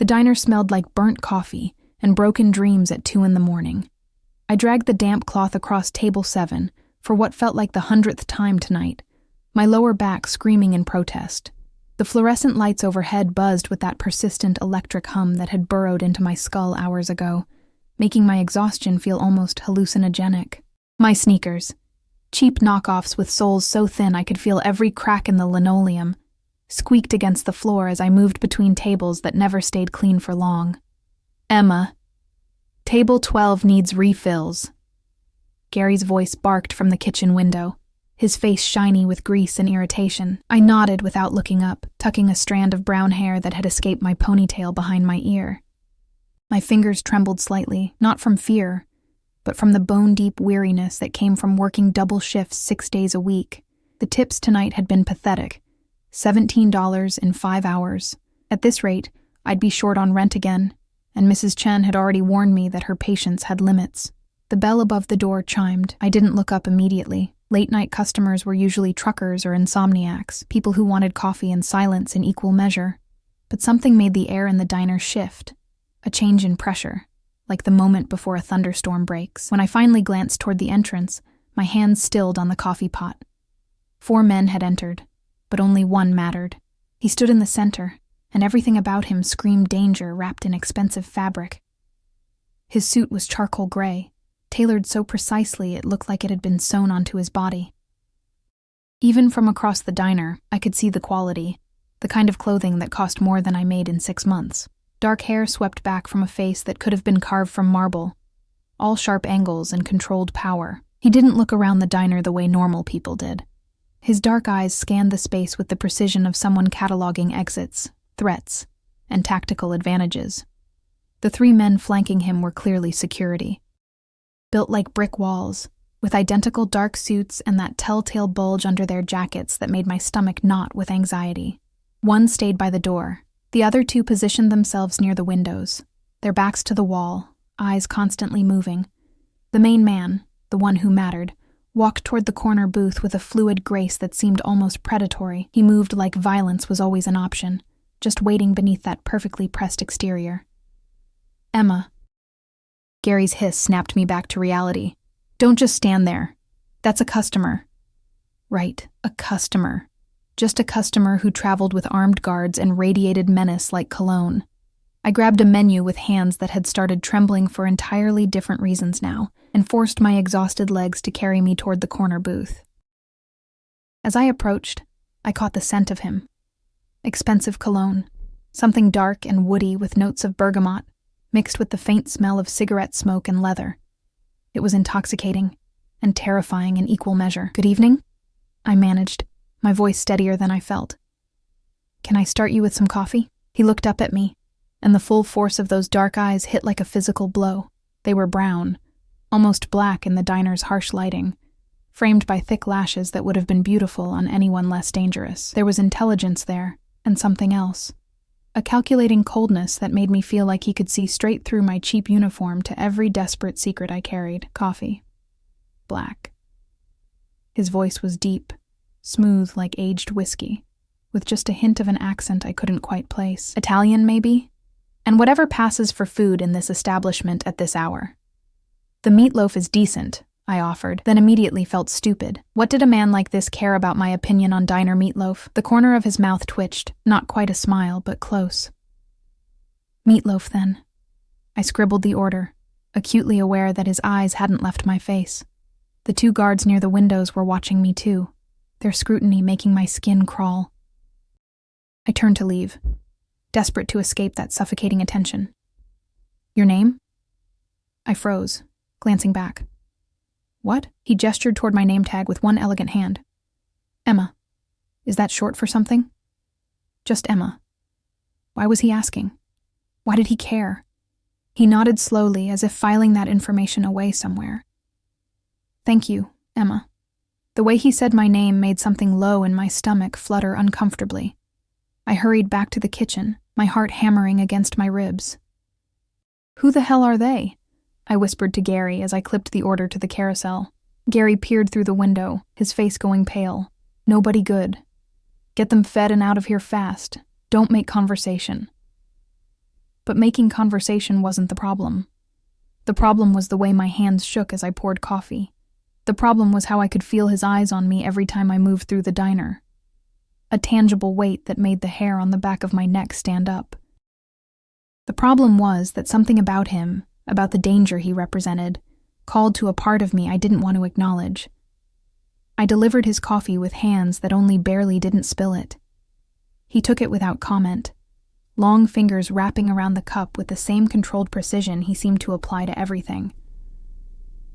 The diner smelled like burnt coffee and broken dreams at 2 a.m. I dragged the damp cloth across table 7 for what felt like the 100th time tonight, my lower back screaming in protest. The fluorescent lights overhead buzzed with that persistent electric hum that had burrowed into my skull hours ago, making my exhaustion feel almost hallucinogenic. My sneakers, cheap knockoffs with soles so thin I could feel every crack in the linoleum, squeaked against the floor as I moved between tables that never stayed clean for long. Emma, table 12 needs refills. Gary's voice barked from the kitchen window, his face shiny with grease and irritation. I nodded without looking up, tucking a strand of brown hair that had escaped my ponytail behind my ear. My fingers trembled slightly, not from fear, but from the bone-deep weariness that came from working double shifts 6 days a week. The tips tonight had been pathetic. $17 in 5 hours. At this rate, I'd be short on rent again, and Mrs. Chen had already warned me that her patience had limits. The bell above the door chimed. I didn't look up immediately. Late-night customers were usually truckers or insomniacs, people who wanted coffee and silence in equal measure. But something made the air in the diner shift, a change in pressure, like the moment before a thunderstorm breaks. When I finally glanced toward the entrance, my hands stilled on the coffee pot. 4 men had entered, but only one mattered. He stood in the center, and everything about him screamed danger wrapped in expensive fabric. His suit was charcoal gray, tailored so precisely it looked like it had been sewn onto his body. Even from across the diner, I could see the quality, the kind of clothing that cost more than I made in 6 months. Dark hair swept back from a face that could have been carved from marble, all sharp angles and controlled power. He didn't look around the diner the way normal people did. His dark eyes scanned the space with the precision of someone cataloging exits, threats, and tactical advantages. The 3 men flanking him were clearly security. Built like brick walls, with identical dark suits and that telltale bulge under their jackets that made my stomach knot with anxiety. One stayed by the door. The other 2 positioned themselves near the windows, their backs to the wall, eyes constantly moving. The main man, the one who mattered, walked toward the corner booth with a fluid grace that seemed almost predatory. He moved like violence was always an option, just waiting beneath that perfectly pressed exterior. Emma. Gary's hiss snapped me back to reality. Don't just stand there. That's a customer. Right, a customer. Just a customer who traveled with armed guards and radiated menace like cologne. I grabbed a menu with hands that had started trembling for entirely different reasons now, and forced my exhausted legs to carry me toward the corner booth. As I approached, I caught the scent of him. Expensive cologne, something dark and woody with notes of bergamot, mixed with the faint smell of cigarette smoke and leather. It was intoxicating and terrifying in equal measure. Good evening? I managed, my voice steadier than I felt. Can I start you with some coffee? He looked up at me, and the full force of those dark eyes hit like a physical blow. They were brown, almost black in the diner's harsh lighting, framed by thick lashes that would have been beautiful on anyone less dangerous. There was intelligence there, and something else. A calculating coldness that made me feel like he could see straight through my cheap uniform to every desperate secret I carried. Coffee. Black. His voice was deep, smooth like aged whiskey, with just a hint of an accent I couldn't quite place. Italian, maybe? And whatever passes for food in this establishment at this hour. The meatloaf is decent, I offered, then immediately felt stupid. What did a man like this care about my opinion on diner meatloaf? The corner of his mouth twitched, not quite a smile, but close. Meatloaf, then. I scribbled the order, acutely aware that his eyes hadn't left my face. The 2 guards near the windows were watching me too, their scrutiny making my skin crawl. I turned to leave, desperate to escape that suffocating attention. Your name? I froze, glancing back. What? He gestured toward my name tag with one elegant hand. Emma. Is that short for something? Just Emma. Why was he asking? Why did he care? He nodded slowly, as if filing that information away somewhere. Thank you, Emma. The way he said my name made something low in my stomach flutter uncomfortably. I hurried back to the kitchen, my heart hammering against my ribs. Who the hell are they? I whispered to Gary as I clipped the order to the carousel. Gary peered through the window, his face going pale. Nobody good. Get them fed and out of here fast. Don't make conversation. But making conversation wasn't the problem. The problem was the way my hands shook as I poured coffee. The problem was how I could feel his eyes on me every time I moved through the diner. A tangible weight that made the hair on the back of my neck stand up. The problem was that something about him, about the danger he represented, called to a part of me I didn't want to acknowledge. I delivered his coffee with hands that only barely didn't spill it. He took it without comment, long fingers wrapping around the cup with the same controlled precision he seemed to apply to everything.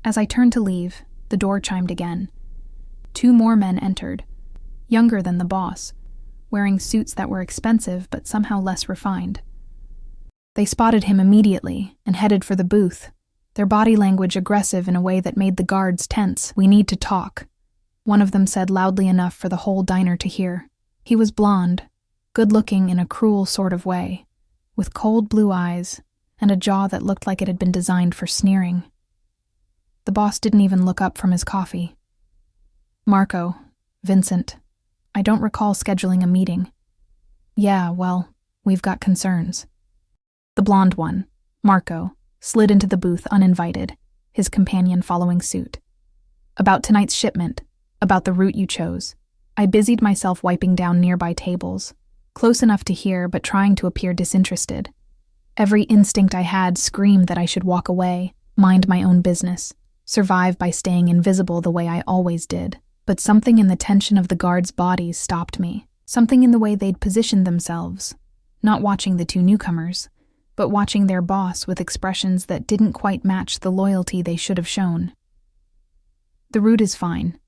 As I turned to leave, the door chimed again. 2 more men entered, younger than the boss, wearing suits that were expensive but somehow less refined. They spotted him immediately and headed for the booth, their body language aggressive in a way that made the guards tense. "We need to talk," one of them said loudly enough for the whole diner to hear. He was blonde, good-looking in a cruel sort of way, with cold blue eyes and a jaw that looked like it had been designed for sneering. The boss didn't even look up from his coffee. "Marco, Vincent, I don't recall scheduling a meeting." "Yeah, well, we've got concerns." The blonde one, Marco, slid into the booth uninvited, his companion following suit. "About tonight's shipment, about the route you chose." I busied myself wiping down nearby tables, close enough to hear but trying to appear disinterested. Every instinct I had screamed that I should walk away, mind my own business, survive by staying invisible the way I always did. But something in the tension of the guards' bodies stopped me, something in the way they'd positioned themselves, not watching the 2 newcomers, but watching their boss with expressions that didn't quite match the loyalty they should have shown. "The route is fine,"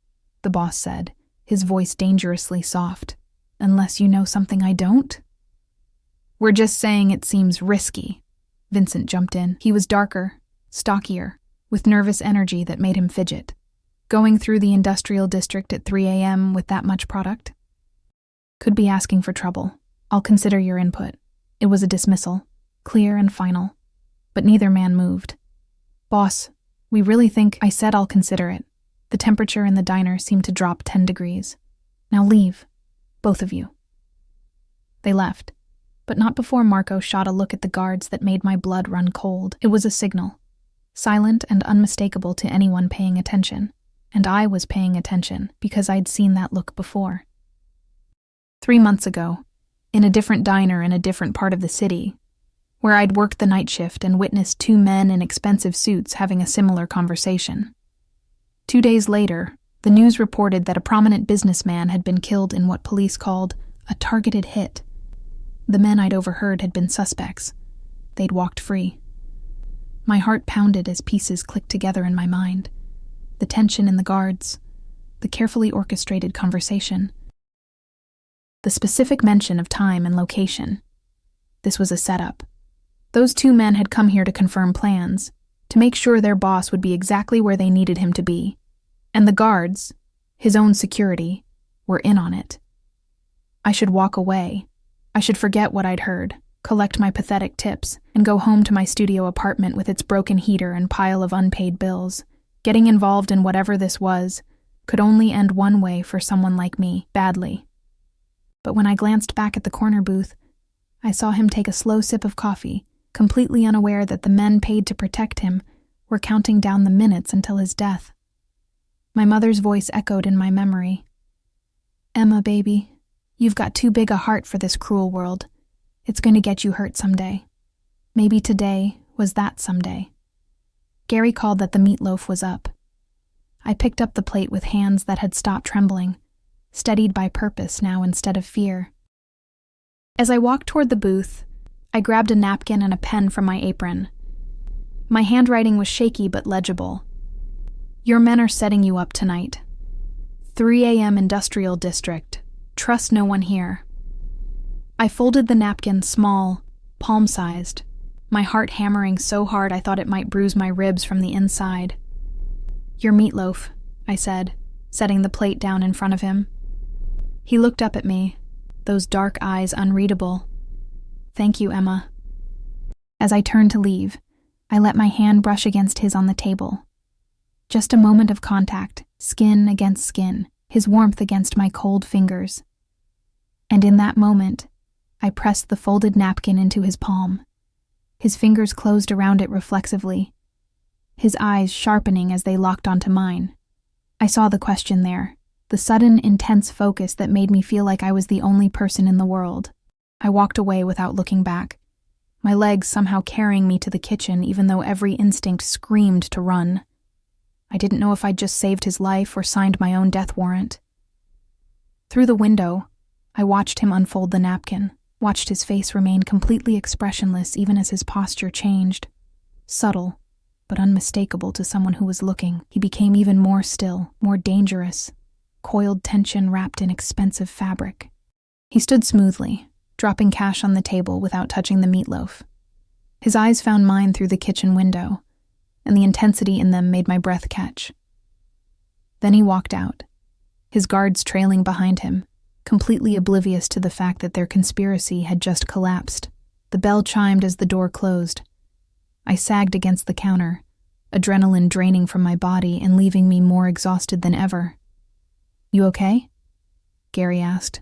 the boss said, his voice dangerously soft. "Unless you know something I don't?" "We're just saying it seems risky," Vincent jumped in. He was darker, stockier, with nervous energy that made him fidget. "Going through the industrial district at 3 a.m. with that much product? Could be asking for trouble. I'll consider your input." It was a dismissal, clear and final, but neither man moved. "Boss, we really think—" I said I'll consider it. The temperature in the diner seemed to drop 10 degrees. "Now leave, both of you." They left, but not before Marco shot a look at the guards that made my blood run cold. It was a signal, silent and unmistakable to anyone paying attention, and I was paying attention because I'd seen that look before. 3 months ago, in a different diner in a different part of the city, where I'd worked the night shift and witnessed 2 men in expensive suits having a similar conversation. 2 days later, the news reported that a prominent businessman had been killed in what police called a targeted hit. The men I'd overheard had been suspects. They'd walked free. My heart pounded as pieces clicked together in my mind. The tension in the guards, the carefully orchestrated conversation, the specific mention of time and location. This was a setup. Those 2 men had come here to confirm plans, to make sure their boss would be exactly where they needed him to be. And the guards, his own security, were in on it. I should walk away. I should forget what I'd heard, collect my pathetic tips, and go home to my studio apartment with its broken heater and pile of unpaid bills. Getting involved in whatever this was could only end one way for someone like me, badly. But when I glanced back at the corner booth, I saw him take a slow sip of coffee, completely unaware that the men paid to protect him were counting down the minutes until his death. My mother's voice echoed in my memory. "Emma, baby, you've got too big a heart for this cruel world. It's going to get you hurt someday. Maybe today was that someday." Gary called that the meatloaf was up. I picked up the plate with hands that had stopped trembling, steadied by purpose now instead of fear. As I walked toward the booth, I grabbed a napkin and a pen from my apron. My handwriting was shaky but legible. "Your men are setting you up tonight. 3 a.m. Industrial District. Trust no one here." I folded the napkin small, palm-sized, my heart hammering so hard I thought it might bruise my ribs from the inside. "Your meatloaf," I said, setting the plate down in front of him. He looked up at me, those dark eyes unreadable. "Thank you, Emma." As I turned to leave, I let my hand brush against his on the table. Just a moment of contact, skin against skin, his warmth against my cold fingers. And in that moment, I pressed the folded napkin into his palm, His fingers closed around it reflexively, his eyes sharpening as they locked onto mine. I saw the question there, the sudden, intense focus that made me feel like I was the only person in the world. I walked away without looking back, my legs somehow carrying me to the kitchen even though every instinct screamed to run. I didn't know if I'd just saved his life or signed my own death warrant. Through the window, I watched him unfold the napkin, watched his face remain completely expressionless even as his posture changed. Subtle, but unmistakable to someone who was looking. He became even more still, more dangerous, coiled tension wrapped in expensive fabric. He stood smoothly, dropping cash on the table without touching the meatloaf. His eyes found mine through the kitchen window, and the intensity in them made my breath catch. Then he walked out, his guards trailing behind him, completely oblivious to the fact that their conspiracy had just collapsed. The bell chimed as the door closed. I sagged against the counter, adrenaline draining from my body and leaving me more exhausted than ever. "You okay?" Gary asked.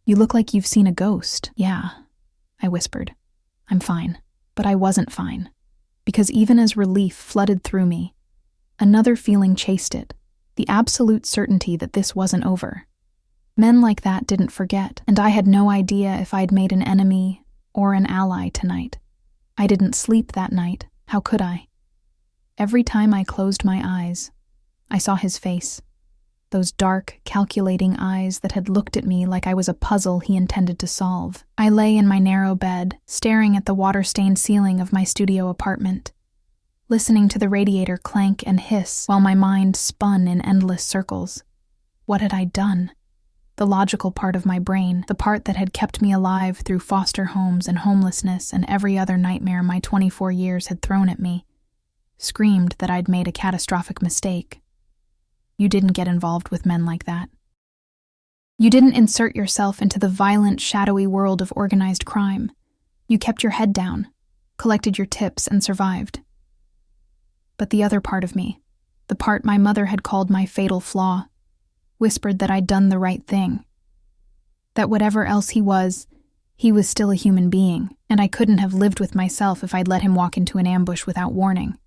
"You look like you've seen a ghost." "Yeah," I whispered. "I'm fine." But I wasn't fine, because even as relief flooded through me, another feeling chased it, the absolute certainty that this wasn't over. Men like that didn't forget, and I had no idea if I'd made an enemy or an ally tonight. I didn't sleep that night. How could I? Every time I closed my eyes, I saw his face, those dark, calculating eyes that had looked at me like I was a puzzle he intended to solve. I lay in my narrow bed, staring at the water-stained ceiling of my studio apartment, listening to the radiator clank and hiss while my mind spun in endless circles. What had I done? The logical part of my brain, the part that had kept me alive through foster homes and homelessness and every other nightmare my 24 years had thrown at me, screamed that I'd made a catastrophic mistake. You didn't get involved with men like that. You didn't insert yourself into the violent, shadowy world of organized crime. You kept your head down, collected your tips, and survived. But the other part of me, the part my mother had called my fatal flaw, whispered that I'd done the right thing. That whatever else he was still a human being, and I couldn't have lived with myself if I'd let him walk into an ambush without warning.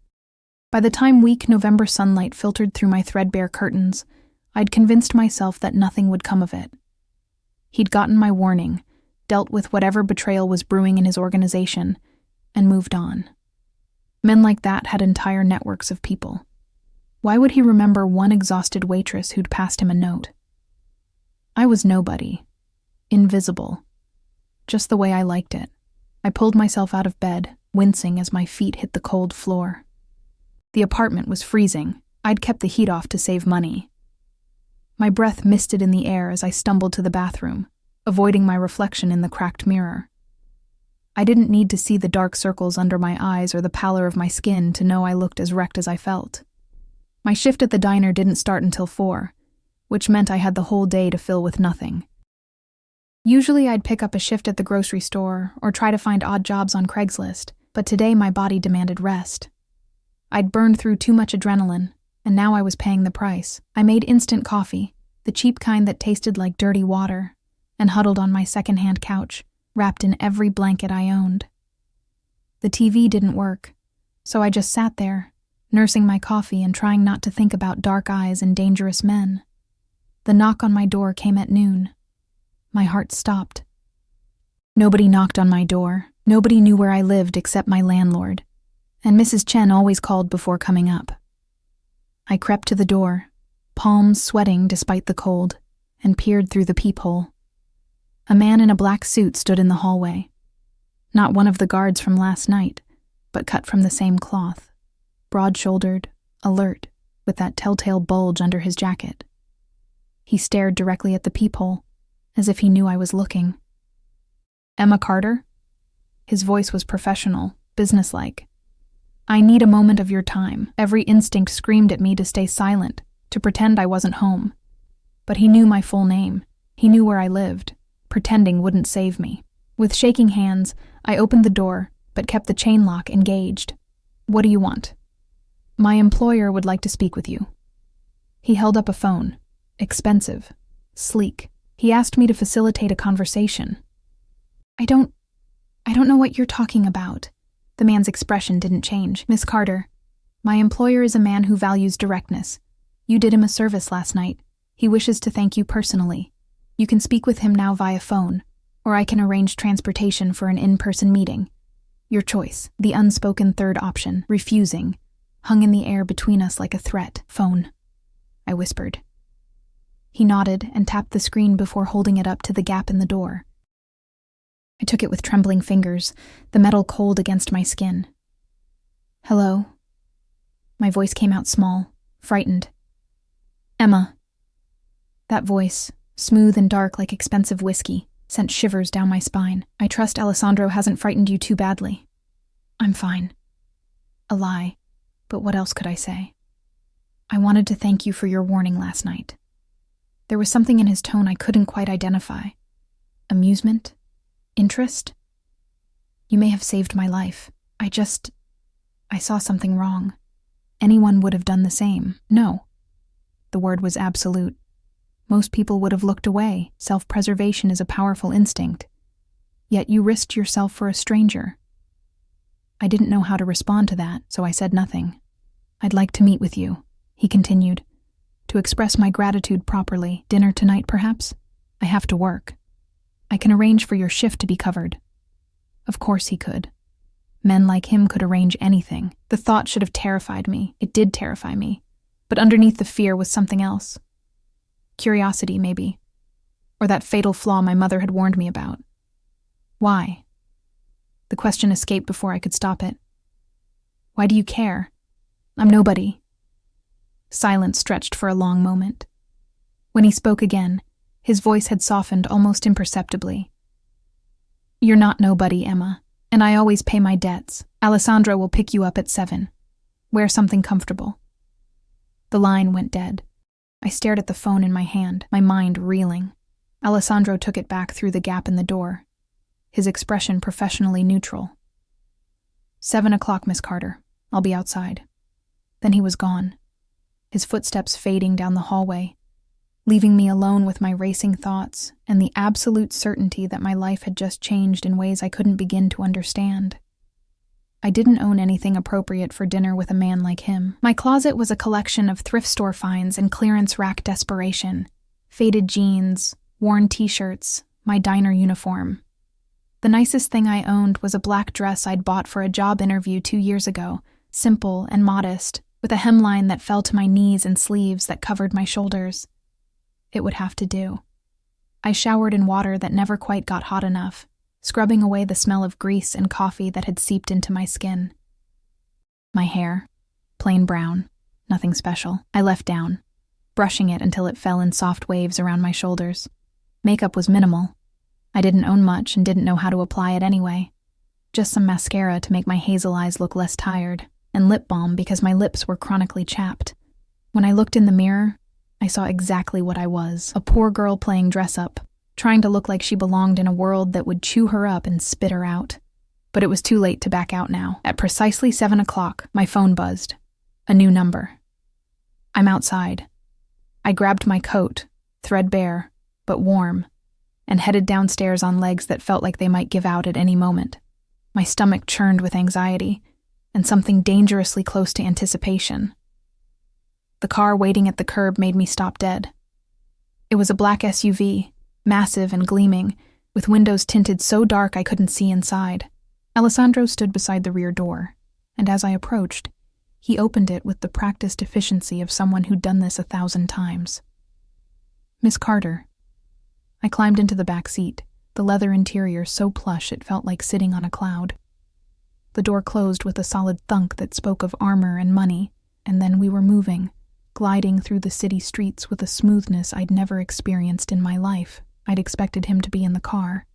By the time weak November sunlight filtered through my threadbare curtains, I'd convinced myself that nothing would come of it. He'd gotten my warning, dealt with whatever betrayal was brewing in his organization, and moved on. Men like that had entire networks of people. Why would he remember one exhausted waitress who'd passed him a note? I was nobody. Invisible. Just the way I liked it. I pulled myself out of bed, wincing as my feet hit the cold floor. The apartment was freezing. I'd kept the heat off to save money. My breath misted in the air as I stumbled to the bathroom, avoiding my reflection in the cracked mirror. I didn't need to see the dark circles under my eyes or the pallor of my skin to know I looked as wrecked as I felt. My shift at the diner didn't start until 4, which meant I had the whole day to fill with nothing. Usually I'd pick up a shift at the grocery store or try to find odd jobs on Craigslist, but today my body demanded rest. I'd burned through too much adrenaline, and now I was paying the price. I made instant coffee, the cheap kind that tasted like dirty water, and huddled on my secondhand couch, wrapped in every blanket I owned. The TV didn't work, so I just sat there, nursing my coffee and trying not to think about dark eyes and dangerous men. The knock on my door came at noon. My heart stopped. Nobody knocked on my door. Nobody knew where I lived except my landlord, and Mrs. Chen always called before coming up. I crept to the door, palms sweating despite the cold, and peered through the peephole. A man in a black suit stood in the hallway. Not one of the guards from last night, but cut from the same cloth. Broad-shouldered, alert, with that telltale bulge under his jacket. He stared directly at the peephole, as if he knew I was looking. "Emma Carter?" His voice was professional, businesslike. "I need a moment of your time." Every instinct screamed at me to stay silent, to pretend I wasn't home. But he knew my full name. He knew where I lived. Pretending wouldn't save me. With shaking hands, I opened the door, but kept the chain lock engaged. "What do you want?" "My employer would like to speak with you." He held up a phone. Expensive. Sleek. He asked me to facilitate a conversation. I don't know what you're talking about." The man's expression didn't change. "Miss Carter, my employer is a man who values directness. You did him a service last night. He wishes to thank you personally. You can speak with him now via phone, or I can arrange transportation for an in-person meeting. Your choice." The unspoken third option, refusing, hung in the air between us like a threat. "Phone," I whispered. He nodded and tapped the screen before holding it up to the gap in the door. I took it with trembling fingers, the metal cold against my skin. "Hello?" My voice came out small, frightened. "Emma." That voice, smooth and dark like expensive whiskey, sent shivers down my spine. "I trust Alessandro hasn't frightened you too badly." "I'm fine." A lie, but what else could I say? "I wanted to thank you for your warning last night." There was something in his tone I couldn't quite identify. Amusement? Interest? "You may have saved my life. I saw something wrong. Anyone would have done the same." "No." The word was absolute. Most people would have looked away. Self-preservation is a powerful instinct. Yet you risked yourself for a stranger. I didn't know how to respond to that, so I said nothing. "I'd like to meet with you," he continued, "to express my gratitude properly. Dinner tonight, perhaps? I have to work. I can arrange for your shift to be covered." Of course he could. Men like him could arrange anything. The thought should have terrified me. It did terrify me. But underneath the fear was something else. Curiosity, maybe. Or that fatal flaw my mother had warned me about. Why? The question escaped before I could stop it. "Why do you care? I'm nobody." Silence stretched for a long moment. When he spoke again, his voice had softened almost imperceptibly. "You're not nobody, Emma, and I always pay my debts. Alessandro will pick you up at 7. Wear something comfortable." The line went dead. I stared at the phone in my hand, my mind reeling. Alessandro took it back through the gap in the door, his expression professionally neutral. 7 o'clock, Miss Carter. I'll be outside." Then he was gone, his footsteps fading down the hallway, leaving me alone with my racing thoughts and the absolute certainty that my life had just changed in ways I couldn't begin to understand. I didn't own anything appropriate for dinner with a man like him. My closet was a collection of thrift store finds and clearance rack desperation, faded jeans, worn t-shirts, my diner uniform. The nicest thing I owned was a black dress I'd bought for a job interview 2 years ago, simple and modest, with a hemline that fell to my knees and sleeves that covered my shoulders. It would have to do. I showered in water that never quite got hot enough, scrubbing away the smell of grease and coffee that had seeped into my skin. My hair, plain brown, nothing special, I left down, brushing it until it fell in soft waves around my shoulders. Makeup was minimal. I didn't own much and didn't know how to apply it anyway. Just some mascara to make my hazel eyes look less tired, and lip balm because my lips were chronically chapped. When I looked in the mirror, I saw exactly what I was, a poor girl playing dress-up, trying to look like she belonged in a world that would chew her up and spit her out. But it was too late to back out now. At precisely 7 o'clock, my phone buzzed. A new number. I'm outside. I grabbed my coat, threadbare, but warm, and headed downstairs on legs that felt like they might give out at any moment. My stomach churned with anxiety, and something dangerously close to anticipation. The car waiting at the curb made me stop dead. It was a black SUV, massive and gleaming, with windows tinted so dark I couldn't see inside. Alessandro stood beside the rear door, and as I approached, he opened it with the practiced efficiency of someone who'd done this 1,000 times. "Miss Carter." I climbed into the back seat, the leather interior so plush it felt like sitting on a cloud. The door closed with a solid thunk that spoke of armor and money, and then we were moving, gliding through the city streets with a smoothness I'd never experienced in my life. I'd expected him to be in the car.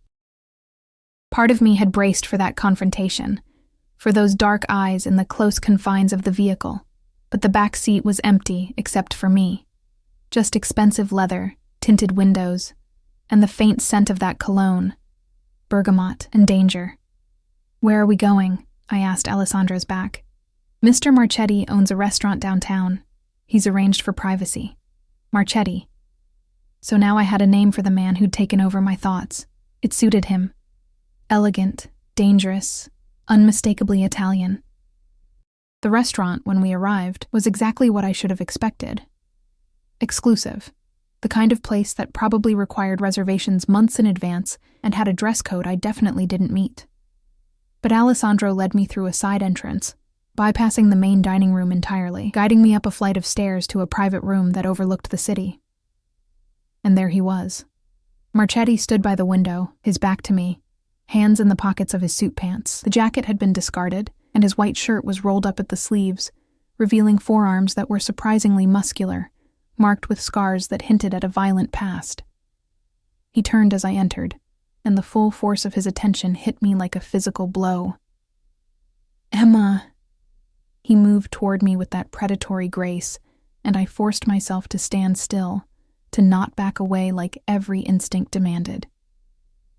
Part of me had braced for that confrontation, for those dark eyes in the close confines of the vehicle, but the back seat was empty except for me. Just expensive leather, tinted windows, and the faint scent of that cologne, bergamot and danger. "Where are we going?" I asked Alessandro's back. "Mr. Marchetti owns a restaurant downtown. He's arranged for privacy." Marchetti. So now I had a name for the man who'd taken over my thoughts. It suited him. Elegant, dangerous, unmistakably Italian. The restaurant, when we arrived, was exactly what I should have expected. Exclusive. The kind of place that probably required reservations months in advance and had a dress code I definitely didn't meet. But Alessandro led me through a side entrance, bypassing the main dining room entirely, guiding me up a flight of stairs to a private room that overlooked the city. And there he was. Marchetti stood by the window, his back to me, hands in the pockets of his suit pants. The jacket had been discarded, and his white shirt was rolled up at the sleeves, revealing forearms that were surprisingly muscular, marked with scars that hinted at a violent past. He turned as I entered, and the full force of his attention hit me like a physical blow. "Emma!" He moved toward me with that predatory grace, and I forced myself to stand still, to not back away like every instinct demanded.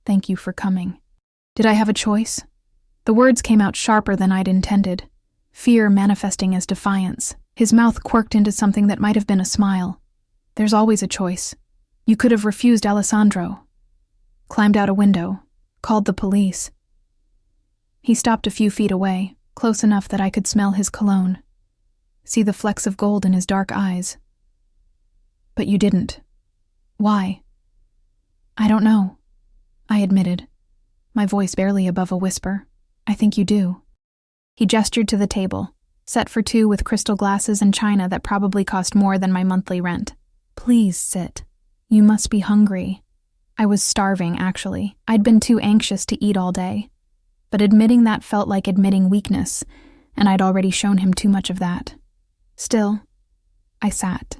"Thank you for coming." Did I have a choice? The words came out sharper than I'd intended, fear manifesting as defiance. His mouth quirked into something that might have been a smile. "There's always a choice. You could have refused Alessandro. Climbed out a window, called the police." He stopped a few feet away, close enough that I could smell his cologne, see the flecks of gold in his dark eyes. "But you didn't. Why?" "I don't know," I admitted, my voice barely above a whisper. "I think you do." He gestured to the table, set for two with crystal glasses and china that probably cost more than my monthly rent. "Please sit. You must be hungry." I was starving, actually. I'd been too anxious to eat all day. But admitting that felt like admitting weakness, and I'd already shown him too much of that. Still, I sat.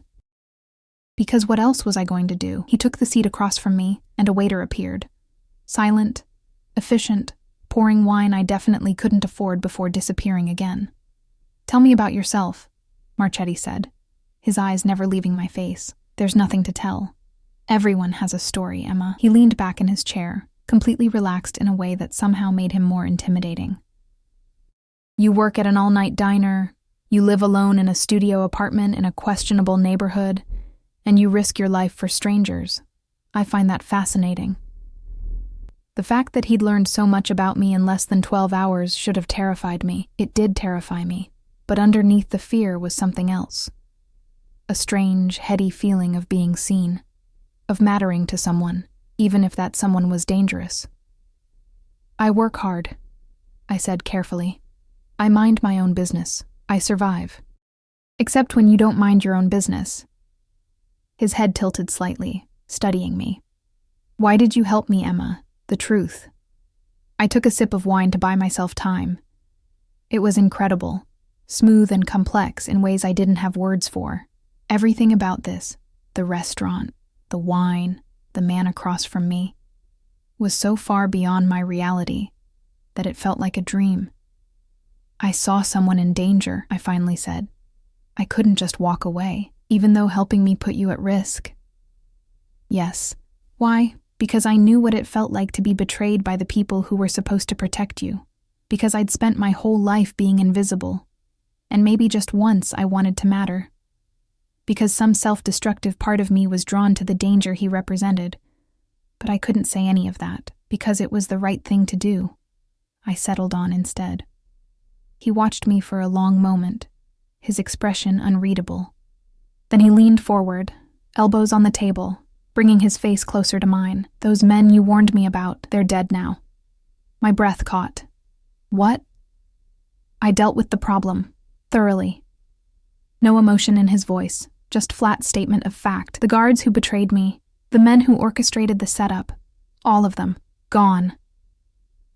Because what else was I going to do? He took the seat across from me, and a waiter appeared. Silent, efficient, pouring wine I definitely couldn't afford before disappearing again. "Tell me about yourself," Marchetti said, his eyes never leaving my face. "There's nothing to tell. Everyone has a story, Emma." He leaned back in his chair, completely relaxed in a way that somehow made him more intimidating. "You work at an all-night diner, you live alone in a studio apartment in a questionable neighborhood, and you risk your life for strangers. I find that fascinating." The fact that he'd learned so much about me in less than 12 hours should have terrified me. It did terrify me, but underneath the fear was something else. A strange, heady feeling of being seen, of mattering to someone, even if that someone was dangerous. "I work hard," I said carefully. "I mind my own business. I survive. Except when you don't mind your own business." His head tilted slightly, studying me. "Why did you help me, Emma? The truth." I took a sip of wine to buy myself time. It was incredible, smooth and complex in ways I didn't have words for. Everything about this, the restaurant, the wine, the man across from me, was so far beyond my reality that it felt like a dream. "I saw someone in danger," I finally said. "I couldn't just walk away, even though helping me put you at risk." "Yes. Why? Because I knew what it felt like to be betrayed by the people who were supposed to protect you. Because I'd spent my whole life being invisible. And maybe just once I wanted to matter. Because some self-destructive part of me was drawn to the danger he represented. But I couldn't say any of that, because it was the right thing to do. I settled on instead." He watched me for a long moment, his expression unreadable. Then he leaned forward, elbows on the table, bringing his face closer to mine. "Those men you warned me about, they're dead now." My breath caught. "What?" "I dealt with the problem, thoroughly." No emotion in his voice, just flat statement of fact. The guards who betrayed me, the men who orchestrated the setup, all of them, gone.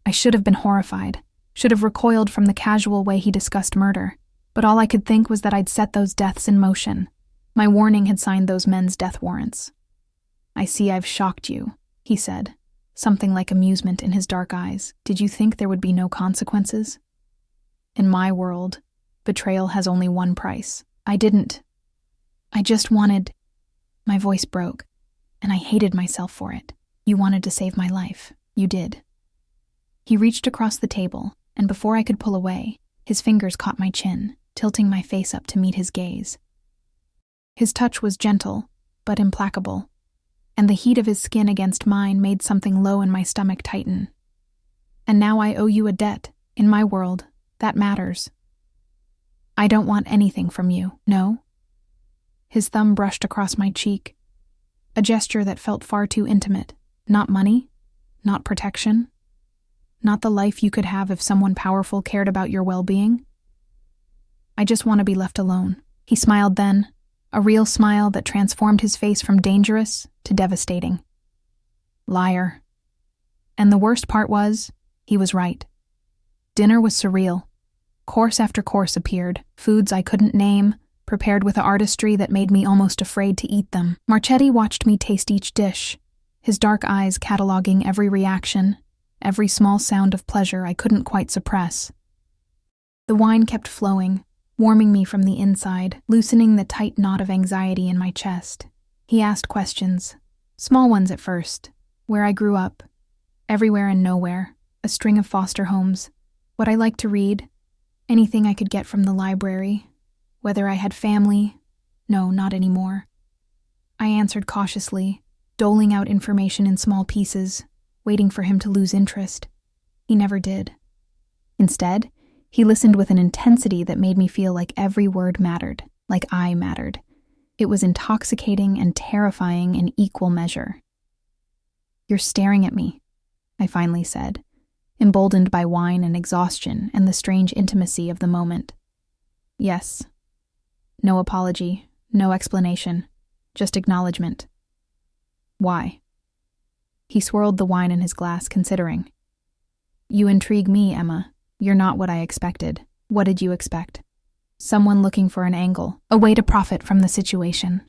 I should have been horrified, should have recoiled from the casual way he discussed murder, but all I could think was that I'd set those deaths in motion. My warning had signed those men's death warrants. "I see I've shocked you," he said, something like amusement in his dark eyes. "Did you think there would be no consequences? In my world, betrayal has only one price. I just wanted..." My voice broke, and I hated myself for it. "You wanted to save my life. You did." He reached across the table, and before I could pull away, his fingers caught my chin, tilting my face up to meet his gaze. His touch was gentle, but implacable, and the heat of his skin against mine made something low in my stomach tighten. "And now I owe you a debt," In my world, that matters. I don't want anything from you, no? His thumb brushed across my cheek, a gesture that felt far too intimate. Not money, not protection, not the life you could have if someone powerful cared about your well-being. I just want to be left alone. He smiled then, a real smile that transformed his face from dangerous to devastating. Liar. And the worst part was, he was right. Dinner was surreal. Course after course appeared, foods I couldn't name, prepared with an artistry that made me almost afraid to eat them. Marchetti watched me taste each dish, his dark eyes cataloging every reaction, every small sound of pleasure I couldn't quite suppress. The wine kept flowing, warming me from the inside, loosening the tight knot of anxiety in my chest. He asked questions, small ones at first, where I grew up, everywhere and nowhere, a string of foster homes, what I liked to read, anything I could get from the library, whether I had family. No, not anymore. I answered cautiously, doling out information in small pieces, waiting for him to lose interest. He never did. Instead, he listened with an intensity that made me feel like every word mattered, like I mattered. It was intoxicating and terrifying in equal measure. "You're staring at me," I finally said, emboldened by wine and exhaustion and the strange intimacy of the moment. "Yes." No apology, no explanation, just acknowledgement. "Why?" He swirled the wine in his glass, considering. "You intrigue me, Emma. You're not what I expected. What did you expect? Someone looking for an angle, a way to profit from the situation."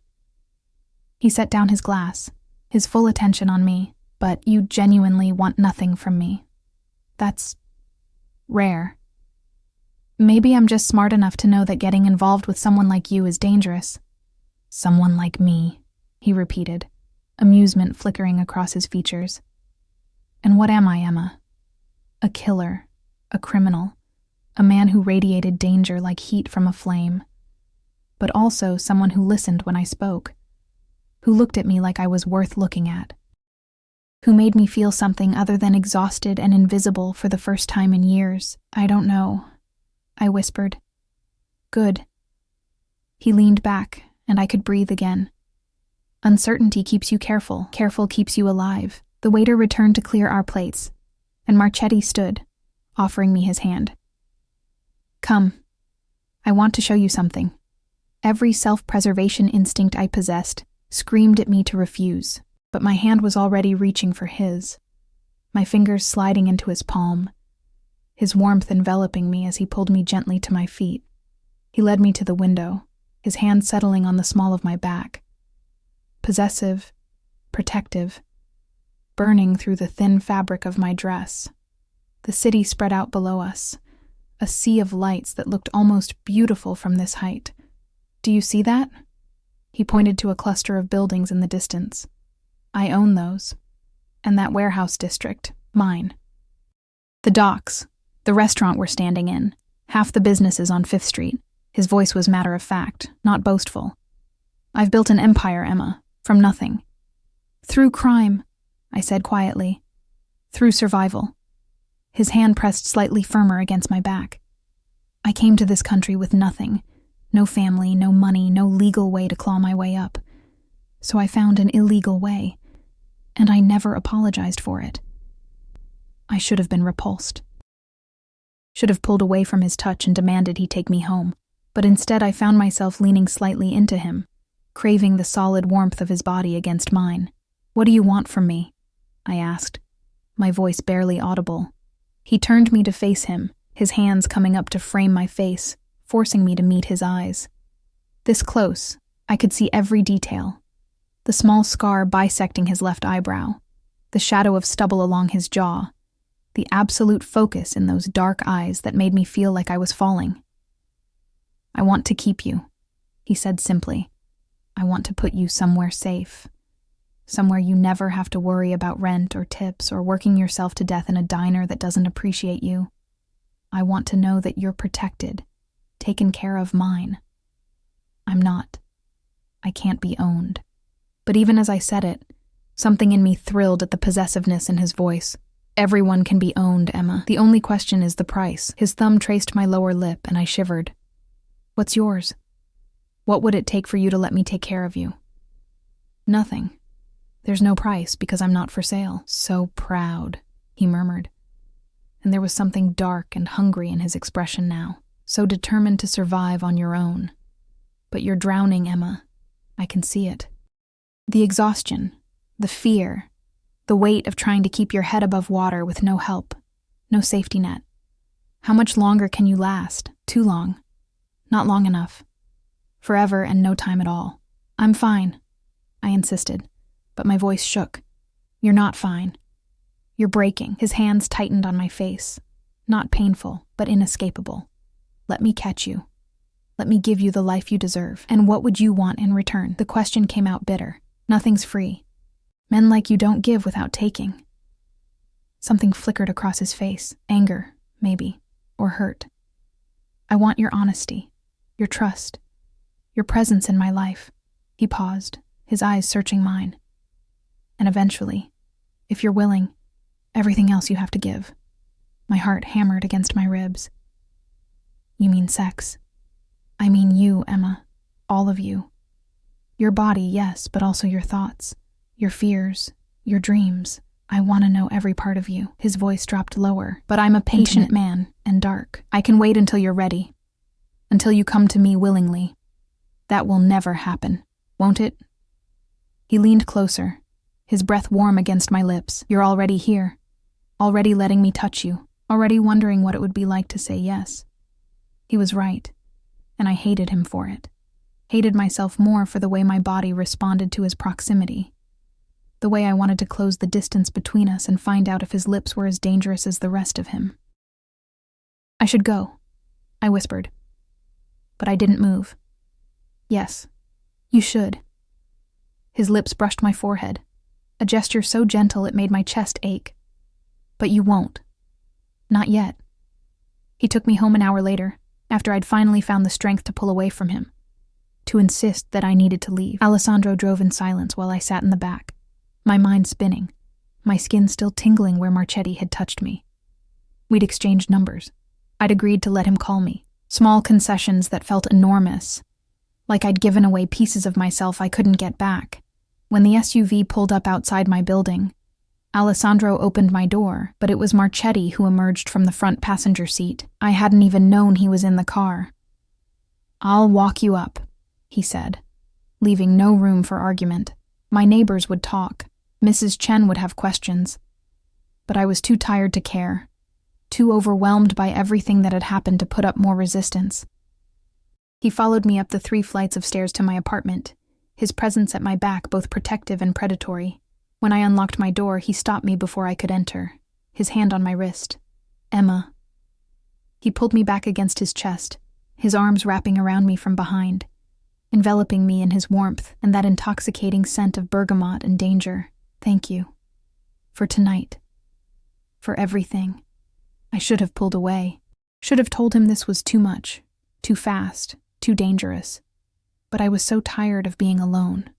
He set down his glass, his full attention on me. "But you genuinely want nothing from me. That's rare. Maybe I'm just smart enough to know that getting involved with someone like you is dangerous." "Someone like me," he repeated, amusement flickering across his features. "And what am I, Emma? A killer, a criminal, a man who radiated danger like heat from a flame, but also someone who listened when I spoke, who looked at me like I was worth looking at, who made me feel something other than exhausted and invisible for the first time in years. I don't know," I whispered. "Good." He leaned back, and I could breathe again. Uncertainty keeps you careful. Careful keeps you alive. The waiter returned to clear our plates, and Marchetti stood, offering me his hand. "Come. I want to show you something." Every self-preservation instinct I possessed screamed at me to refuse, but my hand was already reaching for his, my fingers sliding into his palm, his warmth enveloping me as he pulled me gently to my feet. He led me to the window, his hand settling on the small of my back. Possessive, protective, burning through the thin fabric of my dress. The city spread out below us, a sea of lights that looked almost beautiful from this height. "Do you see that?" He pointed to a cluster of buildings in the distance. "I own those. And that warehouse district, mine. The docks, the restaurant we're standing in, half the businesses on 5th Street." His voice was matter-of-fact, not boastful. "I've built an empire, Emma, from nothing. Through crime," I said quietly. "Through survival." His hand pressed slightly firmer against my back. "I came to this country with nothing. No family, no money, no legal way to claw my way up. So I found an illegal way, and I never apologized for it. I should have been repulsed. Should have pulled away from his touch and demanded he take me home. But instead I found myself leaning slightly into him, craving the solid warmth of his body against mine. "What do you want from me?" I asked, my voice barely audible. He turned me to face him, his hands coming up to frame my face, forcing me to meet his eyes. This close, I could see every detail. The small scar bisecting his left eyebrow, the shadow of stubble along his jaw, the absolute focus in those dark eyes that made me feel like I was falling. "I want to keep you," he said simply. "I want to put you somewhere safe. Somewhere you never have to worry about rent or tips or working yourself to death in a diner that doesn't appreciate you. I want to know that you're protected, taken care of mine. I'm not. I can't be owned." But even as I said it, something in me thrilled at the possessiveness in his voice, Everyone can be owned, Emma. The only question is the price. His thumb traced my lower lip, and I shivered. What's yours? What would it take for you to let me take care of you? Nothing. There's no price because I'm not for sale. So proud, he murmured. And there was something dark and hungry in his expression now. So determined to survive on your own. But you're drowning, Emma. I can see it. The exhaustion, the fear, the weight of trying to keep your head above water with no help, no safety net. How much longer can you last? Too long. Not long enough. Forever and no time at all. I'm fine, I insisted, but my voice shook. You're not fine. You're breaking. His hands tightened on my face. Not painful, but inescapable. Let me catch you. Let me give you the life you deserve. And what would you want in return? The question came out bitter. Nothing's free. Men like you don't give without taking. Something flickered across his face. Anger, maybe, or hurt. I want your honesty, your trust, your presence in my life. He paused, his eyes searching mine. And eventually, if you're willing, everything else you have to give. My heart hammered against my ribs. You mean sex? I mean you, Emma. All of you. Your body, yes, but also your thoughts. Your fears, your dreams. I want to know every part of you. His voice dropped lower. But I'm a patient man, and dark. I can wait until you're ready. Until you come to me willingly. That will never happen, won't it? He leaned closer, his breath warm against my lips. You're already here. Already letting me touch you. Already wondering what it would be like to say yes. He was right, and I hated him for it. Hated myself more for the way my body responded to his proximity. The way I wanted to close the distance between us and find out if his lips were as dangerous as the rest of him. I should go, I whispered. But I didn't move. Yes, you should. His lips brushed my forehead, a gesture so gentle it made my chest ache. But you won't. Not yet. He took me home an hour later, after I'd finally found the strength to pull away from him, to insist that I needed to leave. Alessandro drove in silence while I sat in the back, my mind spinning, my skin still tingling where Marchetti had touched me. We'd exchanged numbers. I'd agreed to let him call me. Small concessions that felt enormous, like I'd given away pieces of myself I couldn't get back. When the SUV pulled up outside my building, Alessandro opened my door, but it was Marchetti who emerged from the front passenger seat. I hadn't even known he was in the car. I'll walk you up, he said, leaving no room for argument. My neighbors would talk. Mrs. Chen would have questions. But I was too tired to care, too overwhelmed by everything that had happened to put up more resistance. He followed me up the 3 flights of stairs to my apartment, his presence at my back both protective and predatory. When I unlocked my door, he stopped me before I could enter, his hand on my wrist. Emma. He pulled me back against his chest, his arms wrapping around me from behind, enveloping me in his warmth and that intoxicating scent of bergamot and danger. Thank you. For tonight. For everything. I should have pulled away. Should have told him this was too much, too fast, too dangerous. But I was so tired of being alone.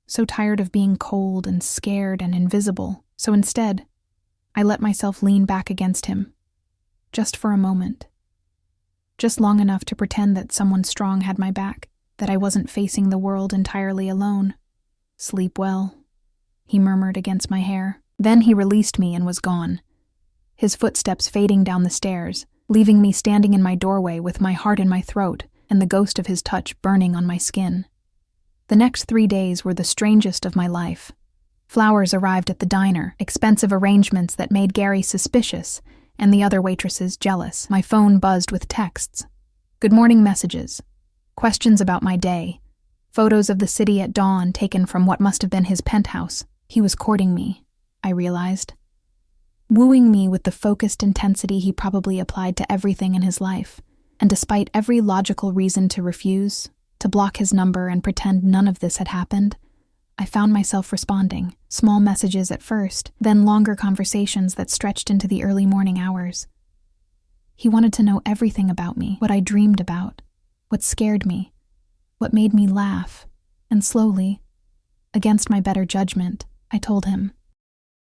So tired of being cold and scared and invisible. So instead, I let myself lean back against him. Just for a moment. Just long enough to pretend that someone strong had my back, that I wasn't facing the world entirely alone. Sleep well, he murmured against my hair. Then he released me and was gone, his footsteps fading down the stairs, leaving me standing in my doorway with my heart in my throat and the ghost of his touch burning on my skin. The next 3 days were the strangest of my life. Flowers arrived at the diner, expensive arrangements that made Gary suspicious and the other waitresses jealous. My phone buzzed with texts, good morning messages, questions about my day, photos of the city at dawn taken from what must have been his penthouse. He was courting me, I realized. Wooing me with the focused intensity he probably applied to everything in his life, and despite every logical reason to refuse, to block his number and pretend none of this had happened, I found myself responding, small messages at first, then longer conversations that stretched into the early morning hours. He wanted to know everything about me, what I dreamed about, what scared me, what made me laugh, and slowly, against my better judgment, I told him.